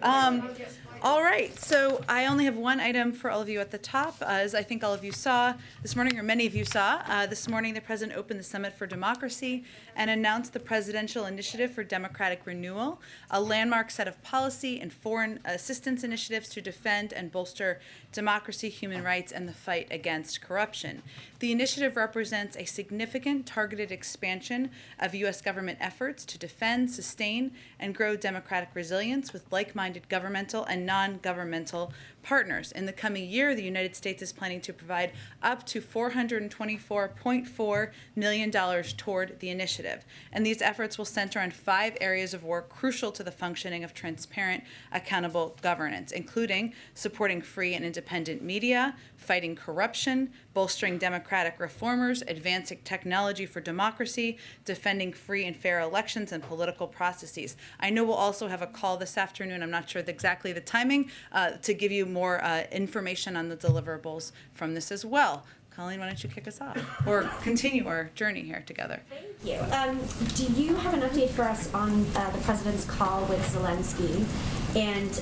All right, so I only have one item for all of you at the top. As I think all of you saw this morning, or many of you saw, this morning the President opened the Summit for Democracy and announced the Presidential Initiative for Democratic Renewal, a landmark set of policy and foreign assistance initiatives to defend and bolster democracy, human rights, and the fight against corruption. The initiative represents a significant targeted expansion of U.S. government efforts to defend, sustain, and grow democratic resilience with like-minded governmental and non-governmental partners. In the coming year, the United States is planning to provide up to $424.4 million toward the initiative. And these efforts will center on 5 areas of work crucial to the functioning of transparent, accountable governance, including supporting free and independent media, fighting corruption, bolstering democratic reformers, advancing technology for democracy, defending free and fair elections and political processes. I know we'll also have a call this afternoon, I'm not sure exactly the timing, to give you more information on the deliverables from this as well. Colleen, why don't you kick us off or continue our journey here together? Thank you. Do you have an update for us on the president's call with Zelensky? And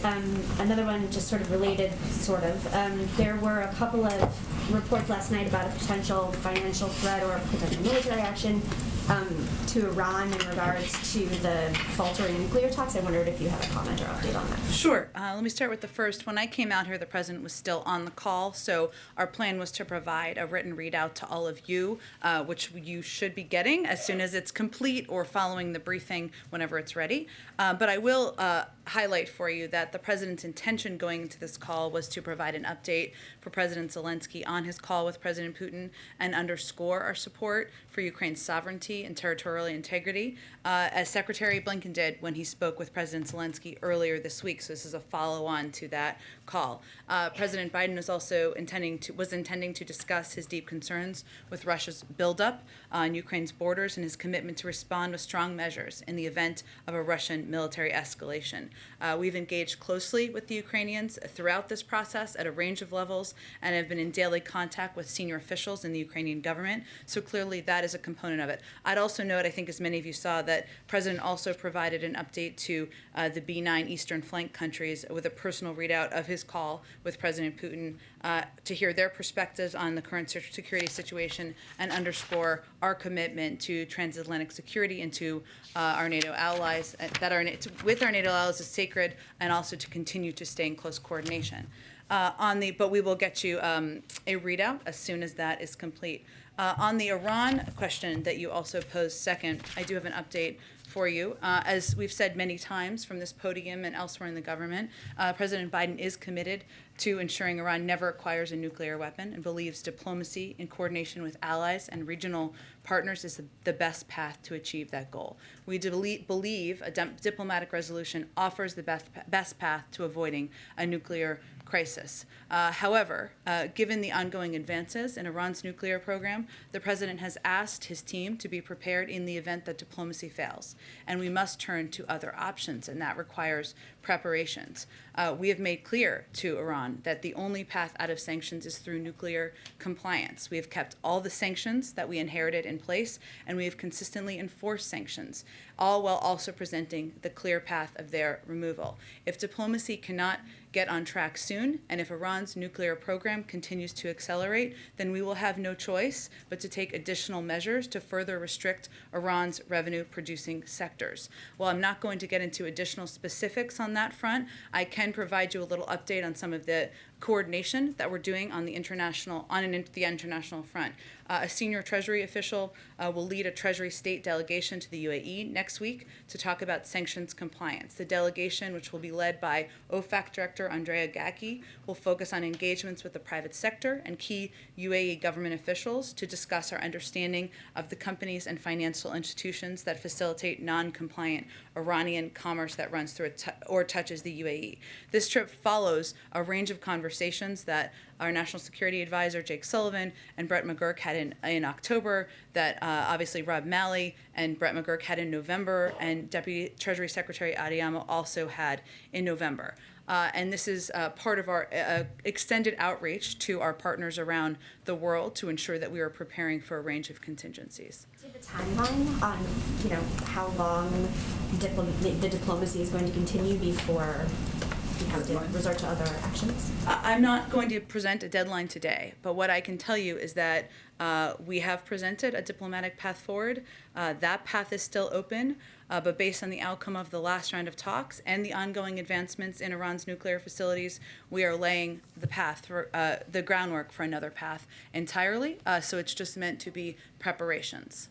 another one just sort of related, there were a couple of reports last night about a potential financial threat or potential military action to Iran in regards to the faltering nuclear talks. I wondered if you had a comment or update on that. Sure. Let me start with the first. When I came out here, the president was still on the call, so our plan was to provide a written readout to all of you, which you should be getting as soon as it's complete or following the briefing whenever it's ready. But I will highlight for you that the president's intention going into this call was to provide an update for President Zelensky on his call with President Putin and underscore our support for Ukraine's sovereignty and territorial integrity, as Secretary Blinken did when he spoke with President Zelensky earlier this week. So this is a follow-on to that call. President Biden is also intending to discuss his deep concerns with Russia's buildup on Ukraine's borders and his commitment to respond with strong measures in the event of a Russian military escalation. We've engaged closely with the Ukrainians throughout this process at a range of levels and have been in daily contact with senior officials in the Ukrainian government. So clearly that is a component of it. I'd also note, I think as many of you saw, that President also provided an update to the B9 Eastern Flank countries with a personal readout of his call with President Putin to hear their perspectives on the current security situation and underscore our commitment to transatlantic security and to our NATO allies, with our NATO allies is sacred, and also to continue to stay in close coordination. But we will get you a readout as soon as that is complete. On the Iran question that you also posed second, I do have an update for you. As we've said many times from this podium and elsewhere in the government, President Biden is committed to ensuring Iran never acquires a nuclear weapon and believes diplomacy in coordination with allies and regional partners is the best path to achieve that goal. We believe a diplomatic resolution offers the best path to avoiding a nuclear crisis. However, given the ongoing advances in Iran's nuclear program, the president has asked his team to be prepared in the event that diplomacy fails, and we must turn to other options, and that requires preparations. We have made clear to Iran that the only path out of sanctions is through nuclear compliance. We have kept all the sanctions that we inherited in place, and we have consistently enforced sanctions, all while also presenting the clear path of their removal. If diplomacy cannot get on track soon, and if Iran's nuclear program continues to accelerate, then we will have no choice but to take additional measures to further restrict Iran's revenue-producing sectors. While I'm not going to get into additional specifics on that front, I can provide you a little update on some of the coordination that we're doing on the international front. A senior Treasury official will lead a Treasury state delegation to the UAE next week to talk about sanctions compliance. The delegation, which will be led by OFAC Director Andrea Gacki, will focus on engagements with the private sector and key UAE government officials to discuss our understanding of the companies and financial institutions that facilitate non-compliant Iranian commerce that runs through or touches the UAE. This trip follows a range of conversations that our National Security Advisor, Jake Sullivan, and Brett McGurk had in October, that obviously Rob Malley and Brett McGurk had in November, and Deputy Treasury Secretary Adeyemo also had in November. And this is part of our extended outreach to our partners around the world to ensure that we are preparing for a range of contingencies. Do you have a timeline on, how long the diplomacy is going to continue before you have to resort to other actions? I'm not going to present a deadline today, but what I can tell you is that we have presented a diplomatic path forward. That path is still open, but based on the outcome of the last round of talks and the ongoing advancements in Iran's nuclear facilities, we are laying the path for the groundwork for another path entirely. So it's just meant to be preparations.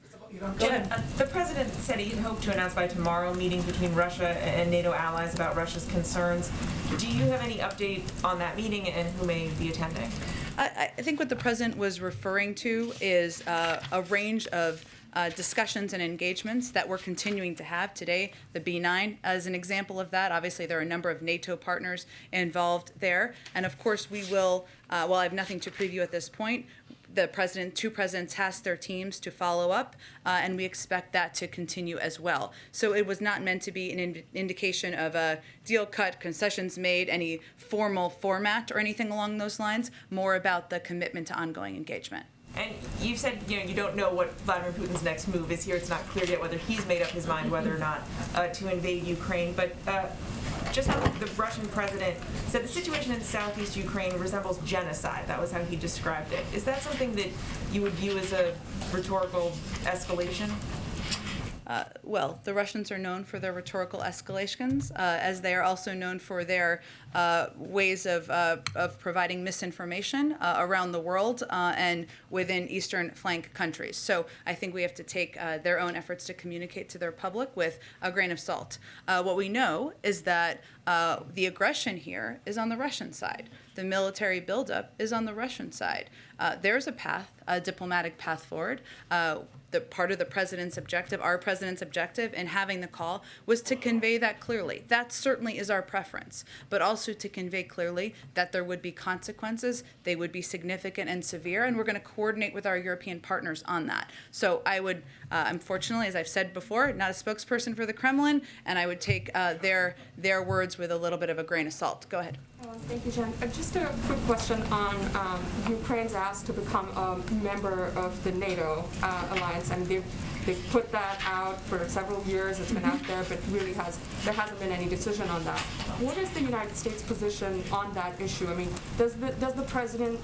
Jen, the president said he'd hoped to announce by tomorrow meetings between Russia and NATO allies about Russia's concerns. Do you have any update on that meeting and who may be attending? I think what the president was referring to is a range of discussions and engagements that we're continuing to have today. The B9 as an example of that. Obviously, there are a number of NATO partners involved there. And of course, we will, while I have nothing to preview at this point, two presidents tasked their teams to follow up, and we expect that to continue as well. So it was not meant to be an indication of a deal cut, concessions made, any formal format or anything along those lines, more about the commitment to ongoing engagement. And you said you don't know what Vladimir Putin's next move is here. It's not clear yet whether he's made up his mind whether or not to invade Ukraine. But just how the Russian president said the situation in southeast Ukraine resembles genocide. That was how he described it. Is that something that you would view as a rhetorical escalation? Well, the Russians are known for their rhetorical escalations, as they are also known for their ways of providing misinformation around the world and within Eastern flank countries. So I think we have to take their own efforts to communicate to their public with a grain of salt. What we know is that the aggression here is on the Russian side. The military buildup is on the Russian side. There's a path, a diplomatic path forward. The part of the president's objective, our president's objective in having the call was to convey that clearly. That certainly is our preference, but also to convey clearly that there would be consequences, they would be significant and severe, and we're going to coordinate with our European partners on that. So I would, unfortunately, as I've said before, not a spokesperson for the Kremlin, and I would take their words with a little bit of a grain of salt. Go ahead. Thank you, Jen. Just a quick question on Ukraine's ask to become a member of the NATO alliance, and they've put that out for several years. It's been out there, but really there hasn't been any decision on that. What is the United States position on that issue? I mean, does the president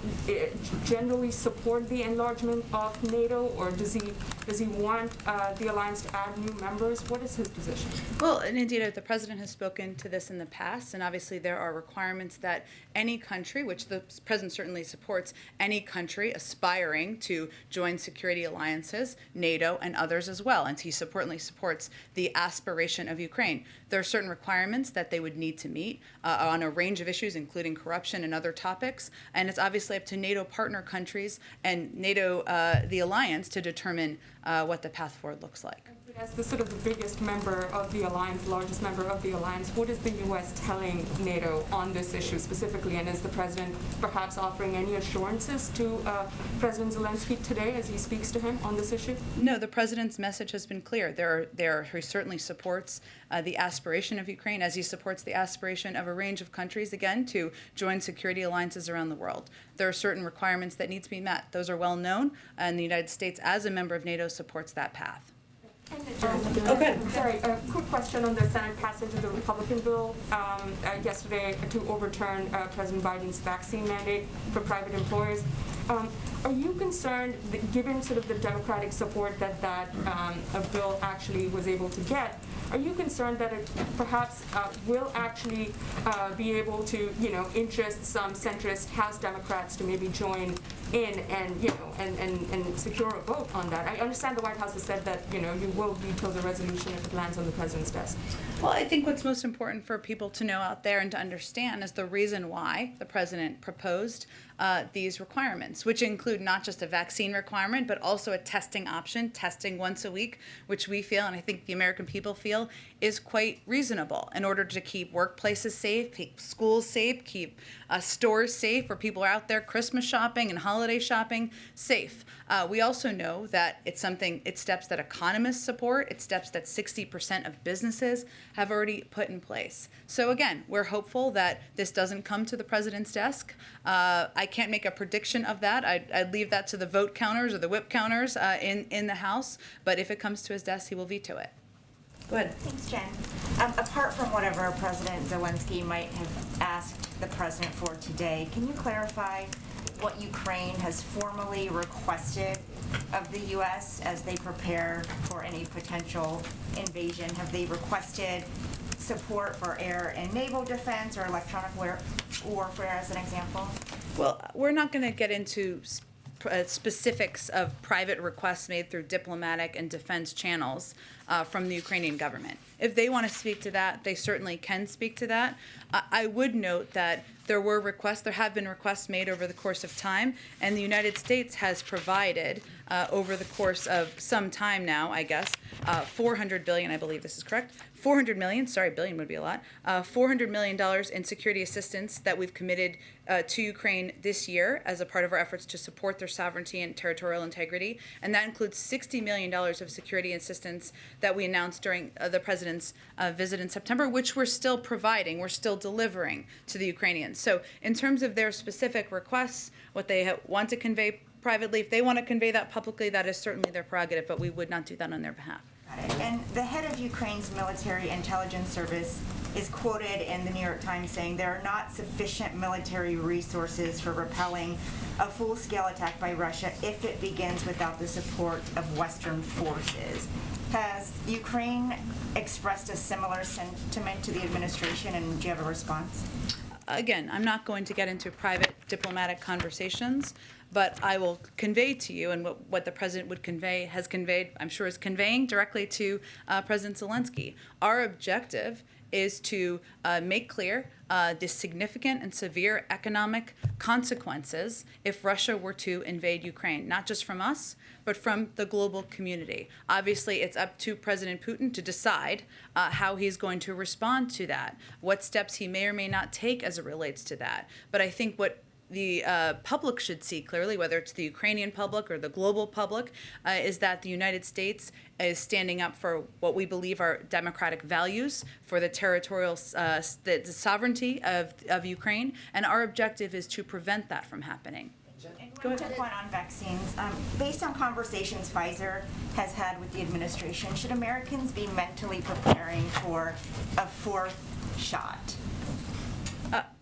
generally support the enlargement of NATO, or does he want the alliance to add new members? What is his position? Well, and indeed, the president has spoken to this in the past, and obviously there are requirements that any country, which the president certainly supports, any country aspiring to join security alliances, NATO and others as well, and he certainly supports the aspiration of Ukraine. There are certain requirements that they would need to meet on a range of issues, including corruption and other topics, and it's obviously up to NATO partner countries and NATO, the alliance, to determine what the path forward looks like. As the sort of the biggest member of the alliance, largest member of the alliance, what is the U.S. telling NATO on this issue specifically? And is the president perhaps offering any assurances to President Zelensky today as he speaks to him on this issue? No, the president's message has been clear. He certainly supports the aspiration of Ukraine, as he supports the aspiration of a range of countries, again, to join security alliances around the world. There are certain requirements that need to be met. Those are well known, and the United States, as a member of NATO, supports that path. Okay. Sorry, a quick question on the Senate passage of the Republican bill yesterday to overturn President Biden's vaccine mandate for private employers. Are you concerned, given sort of the Democratic support that a bill actually was able to get, are you concerned that it perhaps will actually be able to, interest some centrist House Democrats to maybe join in and secure a vote on that? I understand the White House has said that, you will veto the resolution if it lands on the president's desk. Well, I think what's most important for people to know out there and to understand is the reason why the president proposed these requirements, which include not just a vaccine requirement, but also a testing option, testing once a week, which we feel, and I think the American people feel, is quite reasonable in order to keep workplaces safe, keep schools safe, keep stores safe where people are out there Christmas shopping and holiday shopping safe. We also know that it's steps that economists support, it's steps that 60% of businesses have already put in place. So again, we're hopeful that this doesn't come to the president's desk. I can't make a prediction of that. I'd leave that to the vote counters or the whip counters in the House. But if it comes to his desk, he will veto it. Go ahead. Thanks, Jen. Apart from whatever President Zelensky might have asked the president for today, can you clarify what Ukraine has formally requested of the U.S. as they prepare for any potential invasion? Have they requested support for air and naval defense or electronic warfare, as an example? Well, we're not going to get into specifics of private requests made through diplomatic and defense channels from the Ukrainian government. If they want to speak to that, they certainly can speak to that. I would note that there have been requests made over the course of time, and the United States has provided over the course of some time now, I guess, $400 billion, I believe this is correct, $400 million, sorry, billion would be a lot, $400 million in security assistance that we've committed to Ukraine this year as a part of our efforts to support their sovereignty and territorial integrity. And that includes $60 million of security assistance that we announced during the president's visit in September, which we're still providing, we're still delivering to the Ukrainians. So in terms of their specific requests, what they want to convey privately, if they want to convey that publicly, that is certainly their prerogative, but we would not do that on their behalf. And the head of Ukraine's military intelligence service is quoted in the New York Times saying there are not sufficient military resources for repelling a full-scale attack by Russia if it begins without the support of Western forces. Has Ukraine expressed a similar sentiment to the administration, and do you have a response? Again, I'm not going to get into private diplomatic conversations, but I will convey to you, and what the president would convey, has conveyed, I'm sure is conveying directly to President Zelensky. Our objective is to make clear the significant and severe economic consequences if Russia were to invade Ukraine, not just from us, but from the global community. Obviously, it's up to President Putin to decide how he's going to respond to that, what steps he may or may not take as it relates to that. But I think what the public should see clearly, whether it's the Ukrainian public or the global public, is that the United States is standing up for what we believe are democratic values, for the territorial the sovereignty of Ukraine, and our objective is to prevent that from happening. Go ahead. Quick one on vaccines. Based on conversations Pfizer has had with the administration, should Americans be mentally preparing for a fourth shot?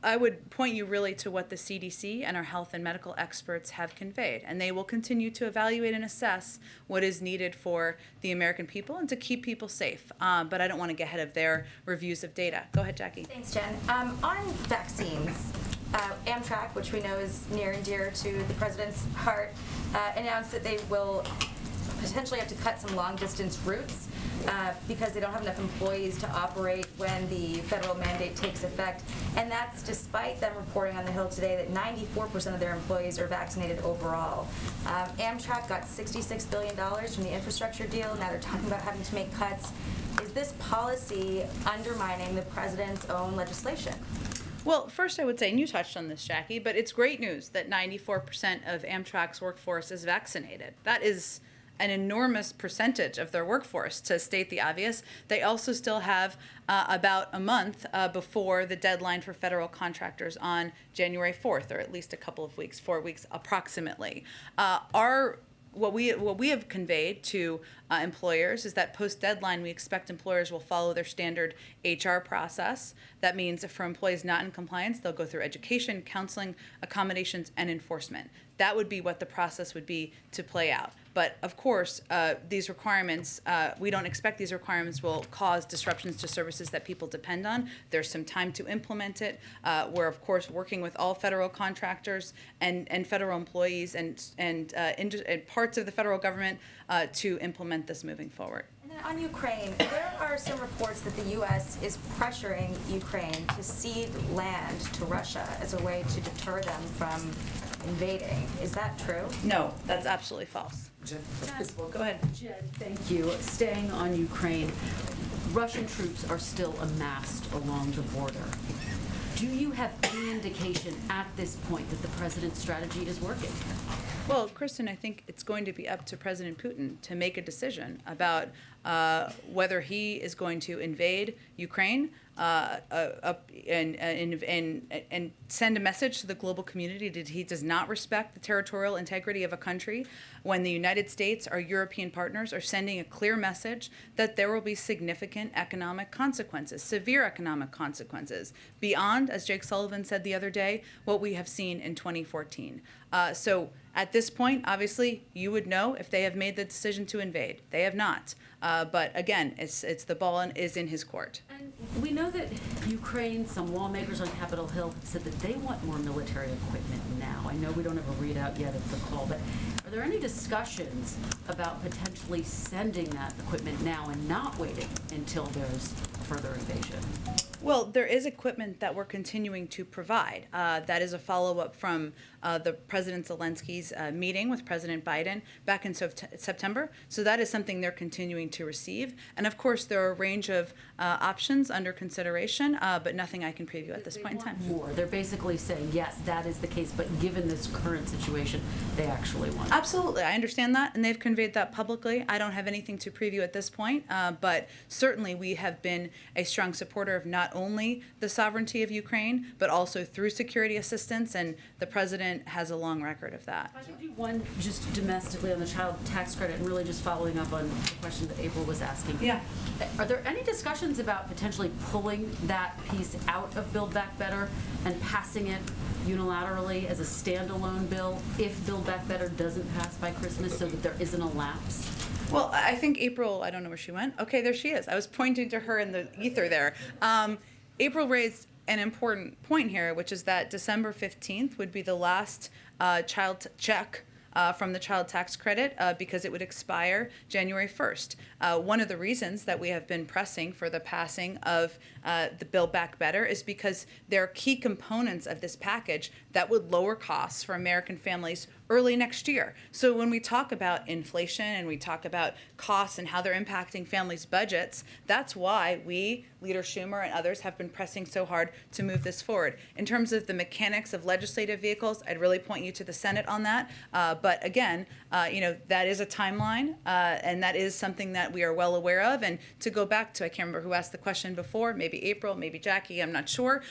I would point you really to what the CDC and our health and medical experts have conveyed, and they will continue to evaluate and assess what is needed for the American people and to keep people safe. But I don't want to get ahead of their reviews of data. Go ahead, Jackie. Thanks, Jen. On vaccines, Amtrak, which we know is near and dear to the president's heart, announced that they will potentially have to cut some long-distance routes because they don't have enough employees to operate when the federal mandate takes effect. And that's despite them reporting on the Hill today that 94% of their employees are vaccinated overall. Amtrak got $66 billion from the infrastructure deal. Now they're talking about having to make cuts. Is this policy undermining the president's own legislation? Well, first I would say, and you touched on this, Jackie, but it's great news that 94% of Amtrak's workforce is vaccinated. That is an enormous percentage of their workforce, to state the obvious. They also still have about a month before the deadline for federal contractors on January 4th, or at least a couple of weeks, 4 weeks approximately. What we have conveyed to employers is that post-deadline, we expect employers will follow their standard HR process. That means for employees not in compliance, they'll go through education, counseling, accommodations, and enforcement. That would be what the process would be to play out. But of course, these requirements, we don't expect these requirements will cause disruptions to services that people depend on. There's some time to implement it. We're of course working with all federal contractors and federal employees and parts of the federal government to implement this moving forward. And then on Ukraine, there are some reports that the U.S. is pressuring Ukraine to cede land to Russia as a way to deter them from invading. Is that true? No, that's absolutely false. Jen, Go ahead. Jen, thank you. Staying on Ukraine, Russian troops are still amassed along the border. Do you have any indication at this point that the president's strategy is working? Well, Kristen, I think it's going to be up to President Putin to make a decision about whether he is going to invade Ukraine and send a message to the global community that he does not respect the territorial integrity of a country, when the United States, our European partners, are sending a clear message that there will be significant economic consequences, severe economic consequences, beyond, as Jake Sullivan said the other day, what we have seen in 2014. So at this point, obviously, you would know if they have made the decision to invade. They have not. But again, it's the ball is in his court. And we know that Ukraine, some lawmakers on Capitol Hill have said that they want more military equipment now. I know we don't have a readout yet of the call, but are there any discussions about potentially sending that equipment now and not waiting until there's further invasion? Well, there is equipment that we're continuing to provide. That is a follow-up from the President Zelensky's meeting with President Biden back in September. So that is something they're continuing to receive. And of course, there are a range of options under consideration, but nothing I can preview at this point in time. More. They're basically saying, yes, that is the case, but given this current situation, they actually want it. Absolutely. I understand that, and they've conveyed that publicly. I don't have anything to preview at this point, but certainly we have been a strong supporter of not only the sovereignty of Ukraine, but also through security assistance, and the president has a long record of that. If I could do one just domestically on the child tax credit, and really just following up on the question that April was asking. Yeah. Are there any discussions about potentially pulling that piece out of Build Back Better and passing it unilaterally as a standalone bill if Build Back Better doesn't pass by Christmas, so that there isn't a lapse? Well, I think April, I don't know where she went. Okay, there she is. I was pointing to her in the ether there. April raised an important point here, which is that December 15th would be the last child check from the child tax credit because it would expire January 1st. One of the reasons that we have been pressing for the passing of the Build Back Better is because there are key components of this package that would lower costs for American families early next year. So when we talk about inflation and we talk about costs and how they're impacting families' budgets, that's why we, Leader Schumer and others, have been pressing so hard to move this forward. In terms of the mechanics of legislative vehicles, I'd really point you to the Senate on that. But again, that is a timeline, and that is something that we are well aware of. And to go back to, I can't remember who asked the question before, maybe April, maybe Jackie, I'm not sure.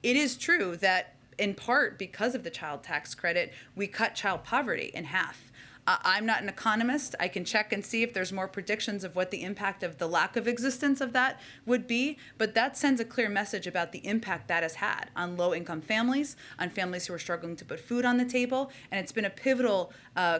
It is true that in part because of the child tax credit, we cut child poverty in half. I'm not an economist. I can check and see if there's more predictions of what the impact of the lack of existence of that would be, but that sends a clear message about the impact that has had on low-income families, on families who are struggling to put food on the table, and it's been a pivotal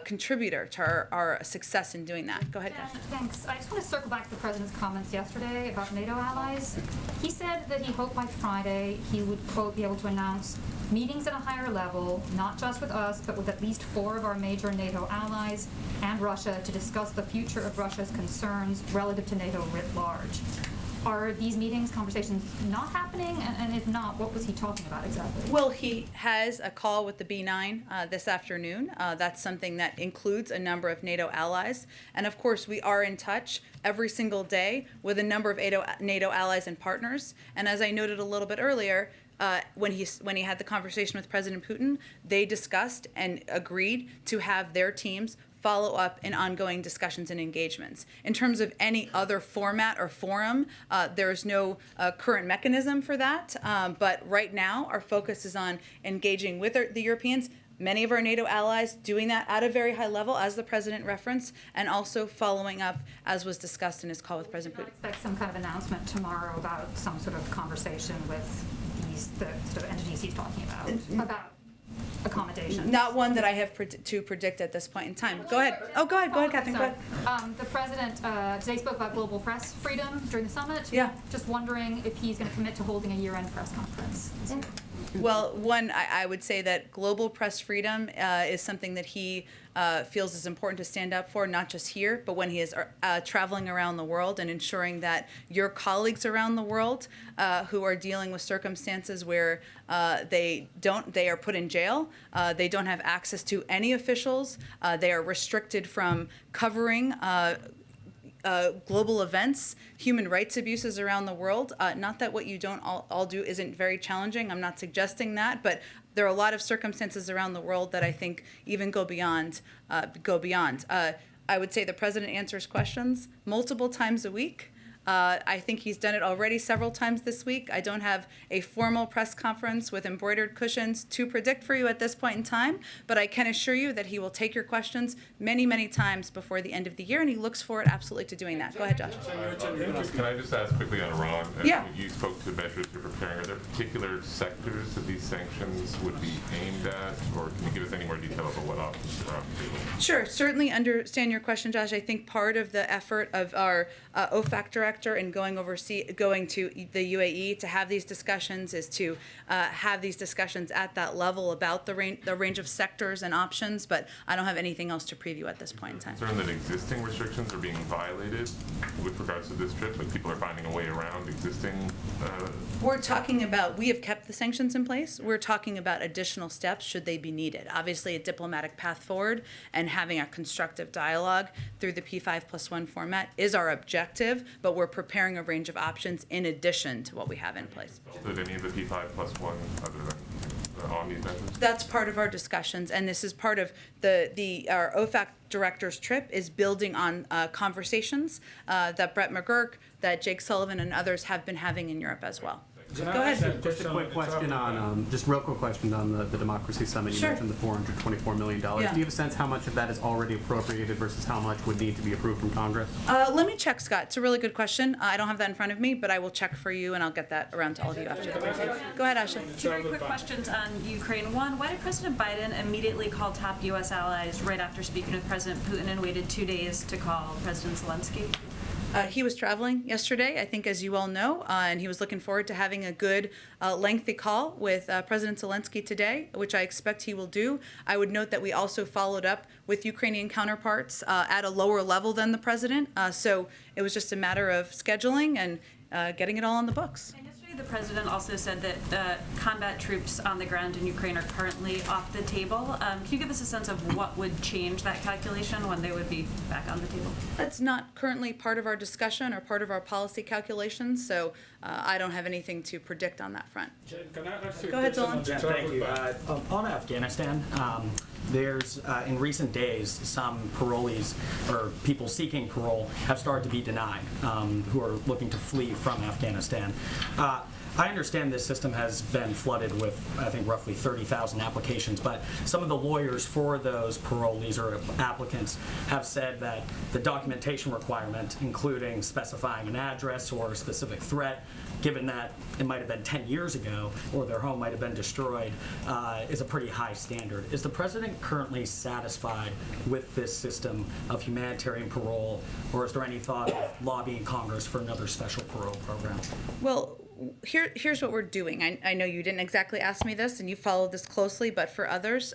contributor to our success in doing that. Go ahead, Yeah, Josh. thanks. I just want to circle back to the President's comments yesterday about NATO allies. He said that he hoped by Friday he would, quote, be able to announce meetings at a higher level, not just with us, but with at least 4 of our major NATO allies and Russia to discuss the future of Russia's concerns relative to NATO writ large. Are these meetings, conversations not happening? And if not, what was he talking about exactly? Well, he has a call with the B9 this afternoon. That's something that includes a number of NATO allies. And of course, we are in touch every single day with a number of NATO allies and partners. And as I noted a little bit earlier, when he had the conversation with President Putin, they discussed and agreed to have their teams follow up in ongoing discussions and engagements. In terms of any other format or forum, there is no current mechanism for that. But right now, our focus is on engaging with the Europeans, many of our NATO allies doing that at a very high level, as the president referenced, and also following up, as was discussed in his call with President Putin. Expect some kind of announcement tomorrow about some sort of conversation with the sort of entities he's talking about accommodations. Not one that I have to predict at this point in time. Go ahead. Oh, go ahead, Catherine. Go ahead. The president today spoke about global press freedom during the summit. Yeah. Just wondering if he's going to commit to holding a year-end press conference. Well, one, I would say that global press freedom is something that he feels is important to stand up for, not just here, but when he is traveling around the world and ensuring that your colleagues around the world who are dealing with circumstances where they are put in jail, they don't have access to any officials, they are restricted from covering global events, human rights abuses around the world. Not that what you don't all do isn't very challenging. I'm not suggesting that, but there are a lot of circumstances around the world that I think even go beyond. I would say the president answers questions multiple times a week. I think he's done it already several times this week. I don't have a formal press conference with embroidered cushions to predict for you at this point in time, but I can assure you that he will take your questions many, many times before the end of the year, and he looks forward absolutely to doing that. Go ahead, Josh. Can I just ask quickly on Iran? Yeah. You spoke to measures you're preparing. Are there particular sectors that these sanctions would be aimed at, or can you give us any more detail about what options are on the table? Sure, certainly understand your question, Josh. I think part of the effort of our OFAC director in going to the UAE to have these discussions is to have these discussions at that level about the range of sectors and options, but I don't have anything else to preview at this point in time. Concerned that existing restrictions are being violated with regards to this trip, like people are finding a way around existing. We're talking about, we have kept the sanctions in place. We're talking about additional steps should they be needed. Obviously, a diplomatic path forward and having a constructive dialogue through the P5+1 format is our objective, but we're preparing a range of options in addition to what we have in place. Did any of the P5+1 other than on these measures? That's part of our discussions, and this is part of our OFAC director's trip is building on conversations that Brett McGurk, that Jake Sullivan, and others have been having in Europe as well. Go ahead. Just a quick question on, just real quick question on the Democracy Summit. You Sure. mentioned the $424 million. Yeah. Do you have a sense how much of that is already appropriated versus how much would need to be approved from Congress? Let me check, Scott. It's a really good question. I don't have that in front of me, but I will check for you, and I'll get that around to all of you after the briefing. Go ahead, Ashley. Two very quick questions on Ukraine. One, why did President Biden immediately call top U.S. allies right after speaking with President Putin and waited 2 days to call President Zelensky? He was traveling yesterday, I think, as you all know, and he was looking forward to having a good, lengthy call with President Zelensky today, which I expect he will do. I would note that we also followed up with Ukrainian counterparts at a lower level than the president, so it was just a matter of scheduling and getting it all on the books. The president also said that combat troops on the ground in Ukraine are currently off the table. Can you give us a sense of what would change that calculation when they would be back on the table? That's not currently part of our discussion or part of our policy calculations, so I don't have anything to predict on that front. Can I ask you Go ahead, question Dylan. on the Thank you. travel ban? On Afghanistan, there's, in recent days, some parolees or people seeking parole have started to be denied who are looking to flee from Afghanistan. I understand this system has been flooded with, I think, roughly 30,000 applications, but some of the lawyers for those parolees or applicants have said that the documentation requirement, including specifying an address or a specific threat, given that it might have been 10 years ago or their home might have been destroyed, is a pretty high standard. Is the president currently satisfied with this system of humanitarian parole, or is there any thought of lobbying Congress for another special parole program? Well, here's what we're doing. I know you didn't exactly ask me this, and you followed this closely, but for others,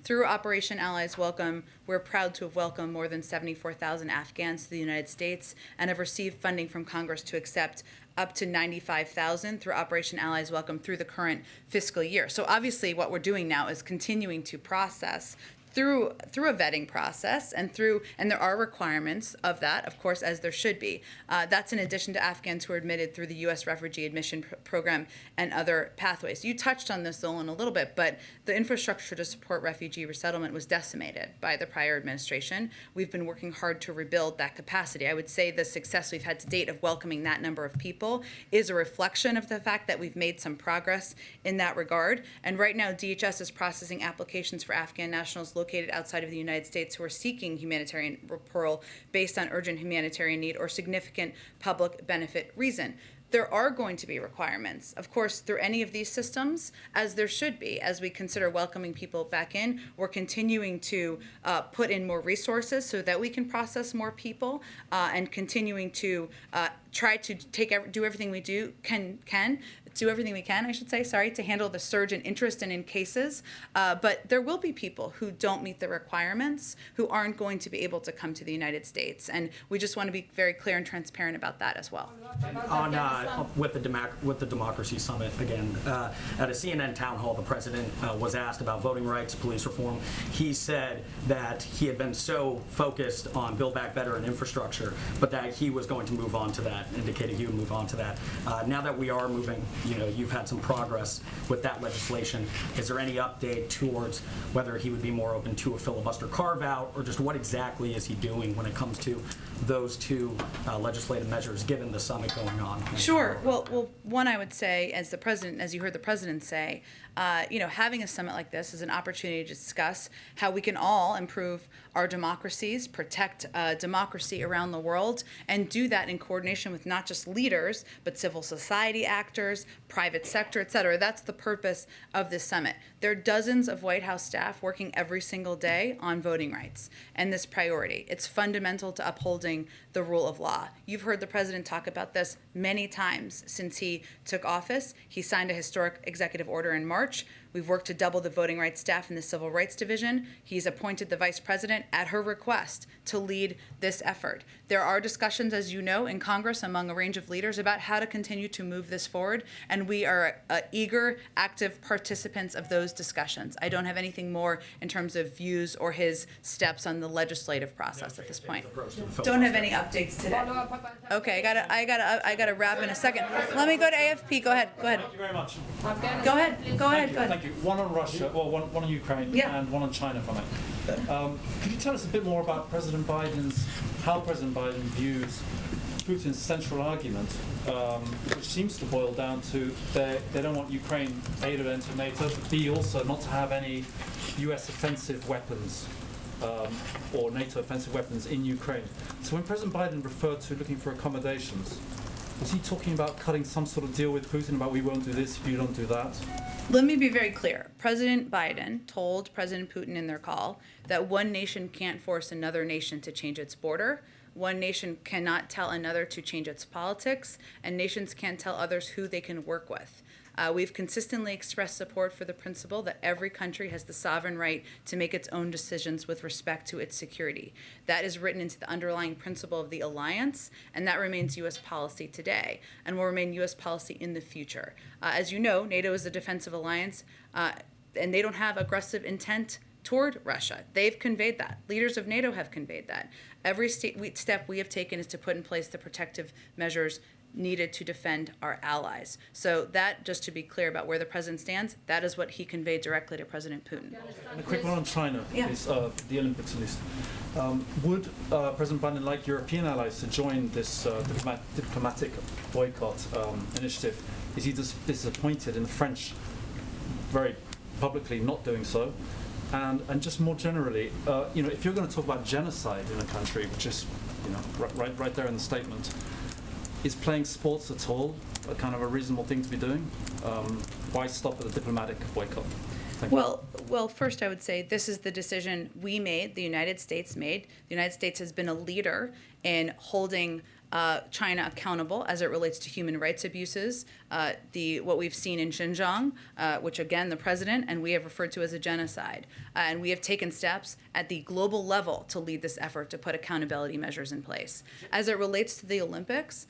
through Operation Allies Welcome, we're proud to have welcomed more than 74,000 Afghans to the United States and have received funding from Congress to accept up to 95,000 through Operation Allies Welcome through the current fiscal year. So obviously what we're doing now is continuing to process through a vetting process and there are requirements of that, of course, as there should be. That's in addition to Afghans who are admitted through the U.S. Refugee Admission Program and other pathways. You touched on this, Zolan, a little bit, but the infrastructure to support refugee resettlement was decimated by the prior administration. We've been working hard to rebuild that capacity. I would say the success we've had to date of welcoming that number of people is a reflection of the fact that we've made some progress in that regard. And right now, DHS is processing applications for Afghan nationals located outside of the United States who are seeking humanitarian parole based on urgent humanitarian need or significant public benefit reason. There are going to be requirements, of course, through any of these systems, as there should be. As we consider welcoming people back in, we're continuing to put in more resources so that we can process more people and continuing to try to do everything we do everything we can, to handle the surge in interest and in cases. But there will be people who don't meet the requirements, who aren't going to be able to come to the United States. And we just want to be very clear and transparent about that as well. With the Democracy Summit, again, at a CNN town hall, the president was asked about voting rights, police reform. He said that he had been so focused on Build Back Better and infrastructure, but that he was going to move on to that, indicated he would move on to that. Now that we are moving you've had some progress with that legislation. Is there any update towards whether he would be more open to a filibuster carve-out, or just what exactly is he doing when it comes to those two legislative measures, given the summit going on? Sure. Well, one, I would say, as you heard the president say, having a summit like this is an opportunity to discuss how we can all improve our democracies, protect democracy around the world, and do that in coordination with not just leaders, but civil society actors, private sector, et cetera. That's the purpose of this summit. There are dozens of White House staff working every single day on voting rights and this priority. It's fundamental to upholding the rule of law. You've heard the president talk about this many times since he took office. He signed a historic executive order in March. We've worked to double the voting rights staff in the Civil Rights Division. He's appointed the vice president at her request to lead this effort. There are discussions, as you know, in Congress among a range of leaders about how to continue to move this forward, and we are eager, active participants of those discussions. I don't have anything more in terms of views or his steps on the legislative process at this point. Don't have any updates today. Okay, I gotta wrap in a second. Let me go to AFP. Go ahead. Thank you very much. Go ahead. Thank you. One on Russia, well, one on Ukraine, and one on China, if I may. Could you tell us a bit more about how President Biden views Putin's central argument, which seems to boil down to they don't want Ukraine, A, to enter NATO, but B, also not to have any US offensive weapons or NATO offensive weapons in Ukraine. So when President Biden referred to looking for accommodations, was he talking about cutting some sort of deal with Putin about we won't do this if you don't do that? Let me be very clear. President Biden told President Putin in their call that one nation can't force another nation to change its border. One nation cannot tell another to change its politics, and nations can't tell others who they can work with. We've consistently expressed support for the principle that every country has the sovereign right to make its own decisions with respect to its security. That is written into the underlying principle of the alliance, and that remains U.S. policy today and will remain U.S. policy in the future. As you know, NATO is a defensive alliance, and they don't have aggressive intent toward Russia. They've conveyed that. Leaders of NATO have conveyed that. Every step we have taken is to put in place the protective measures needed to defend our allies. So that, just to be clear about where the president stands, that is what he conveyed directly to President Putin. And a quick one on China, is the Olympics at least. Would President Biden like European allies to join this diplomatic boycott initiative? Is he disappointed in the French very publicly not doing so? And just more generally, if you're going to talk about genocide in a country, which is right there in the statement, is playing sports at all a kind of a reasonable thing to be doing? Why stop at a diplomatic boycott? Thank you. Well, first I would say this is the decision we made, the United States made. The United States has been a leader in holding China accountable as it relates to human rights abuses, what we've seen in Xinjiang, which again the president and we have referred to as a genocide, and we have taken steps at the global level to lead this effort to put accountability measures in place. As it relates to the Olympics,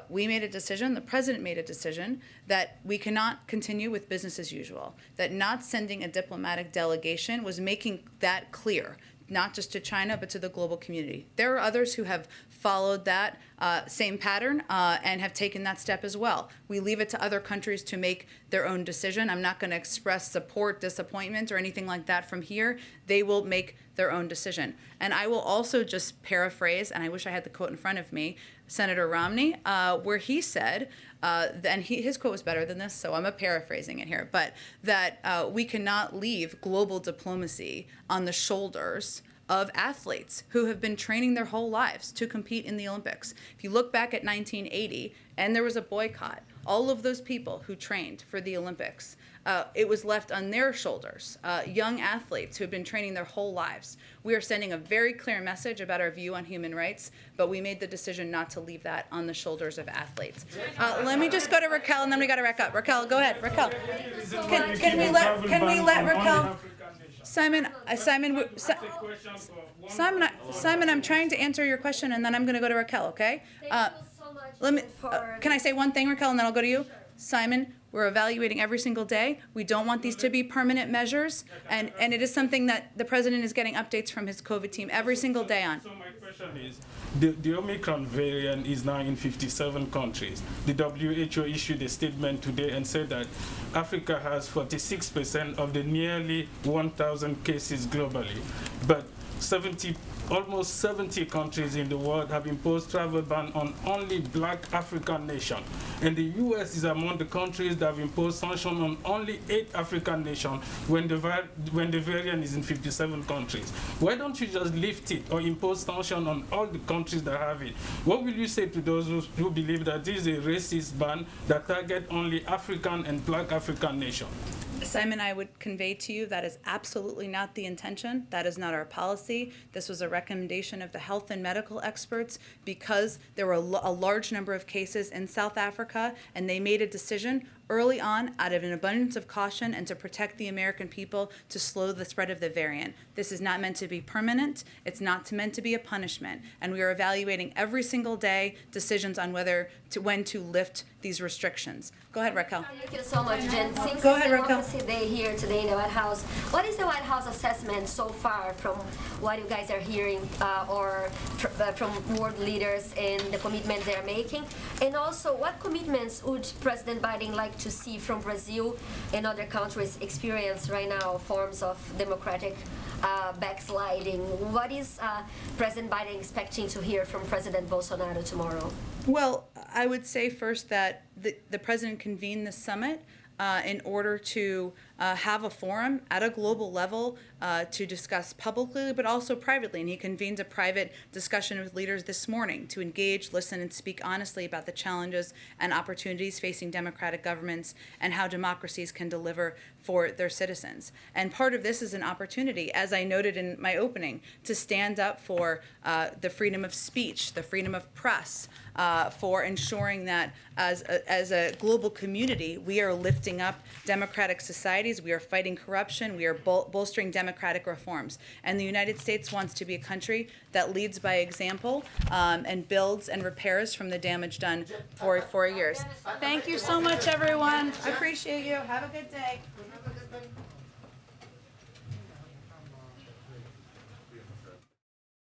we made a decision, the president made a decision, that we cannot continue with business as usual, that not sending a diplomatic delegation was making that clear, not just to China, but to the global community. There are others who have followed that same pattern and have taken that step as well. We leave it to other countries to make their own decision. I'm not going to express support, disappointment, or anything like that from here. They will make their own decision. And I will also just paraphrase, and I wish I had the quote in front of me, Senator Romney, where he said, and his quote was better than this, so I'm paraphrasing it here, but that we cannot leave global diplomacy on the shoulders of athletes who have been training their whole lives to compete in the Olympics. If you look back at 1980, and there was a boycott, all of those people who trained for the Olympics, it was left on their shoulders, young athletes who have been training their whole lives. We are sending a very clear message about our view on human rights, but we made the decision not to leave that on the shoulders of athletes. Let me just go to Raquel, and then we got to wrap up. Raquel, go ahead. Raquel, can we let Raquel? Simon, I'm trying to answer your question, and then I'm going to go to Raquel. Okay? Let me. Can I say one thing, Raquel, and then I'll go to you? Simon, we're evaluating every single day. We don't want these to be permanent measures, and it is something that the president is getting updates from his COVID team every single day on. So my question is, the Omicron variant is now in 57 countries. The WHO issued a statement today and said that Africa has 46% of the nearly 1,000 cases globally, but almost 70 countries in the world have imposed travel ban on only black African nations. And the US is among the countries that have imposed sanctions on only 8 African nations when the variant is in 57 countries. Why don't you just lift it or impose sanctions on all the countries that have it? What will you say to those who believe that this is a racist ban that targets only African and black African nations? Simon, I would convey to you that is absolutely not the intention. That is not our policy. This was a recommendation of the health and medical experts because there were a large number of cases in South Africa, and they made a decision early on out of an abundance of caution and to protect the American people to slow the spread of the variant. This is not meant to be permanent. It's not meant to be a punishment. And we are evaluating every single day decisions on when to lift these restrictions. Go ahead, Raquel. Thank you so much, Jen. Since Go ahead, Raquel. Democracy Day here today in the White House, what is the White House assessment so far from what you guys are hearing or from world leaders and the commitments they are making? And also, what commitments would President Biden like to see from Brazil and other countries experience right now forms of democratic backsliding? What is President Biden expecting to hear from President Bolsonaro tomorrow? Well, I would say first that the president convened this summit in order to have a forum at a global level to discuss publicly but also privately. And he convened a private discussion with leaders this morning to engage, listen, and speak honestly about the challenges and opportunities facing democratic governments and how democracies can deliver for their citizens. And part of this is an opportunity, as I noted in my opening, to stand up for the freedom of speech, the freedom of press, for ensuring that as a global community, we are lifting up democratic societies, we are fighting corruption, we are bolstering democratic reforms. And the United States wants to be a country that leads by example and builds and repairs from the damage done for 4 years. Thank you so much, everyone. I appreciate you. Have a good day.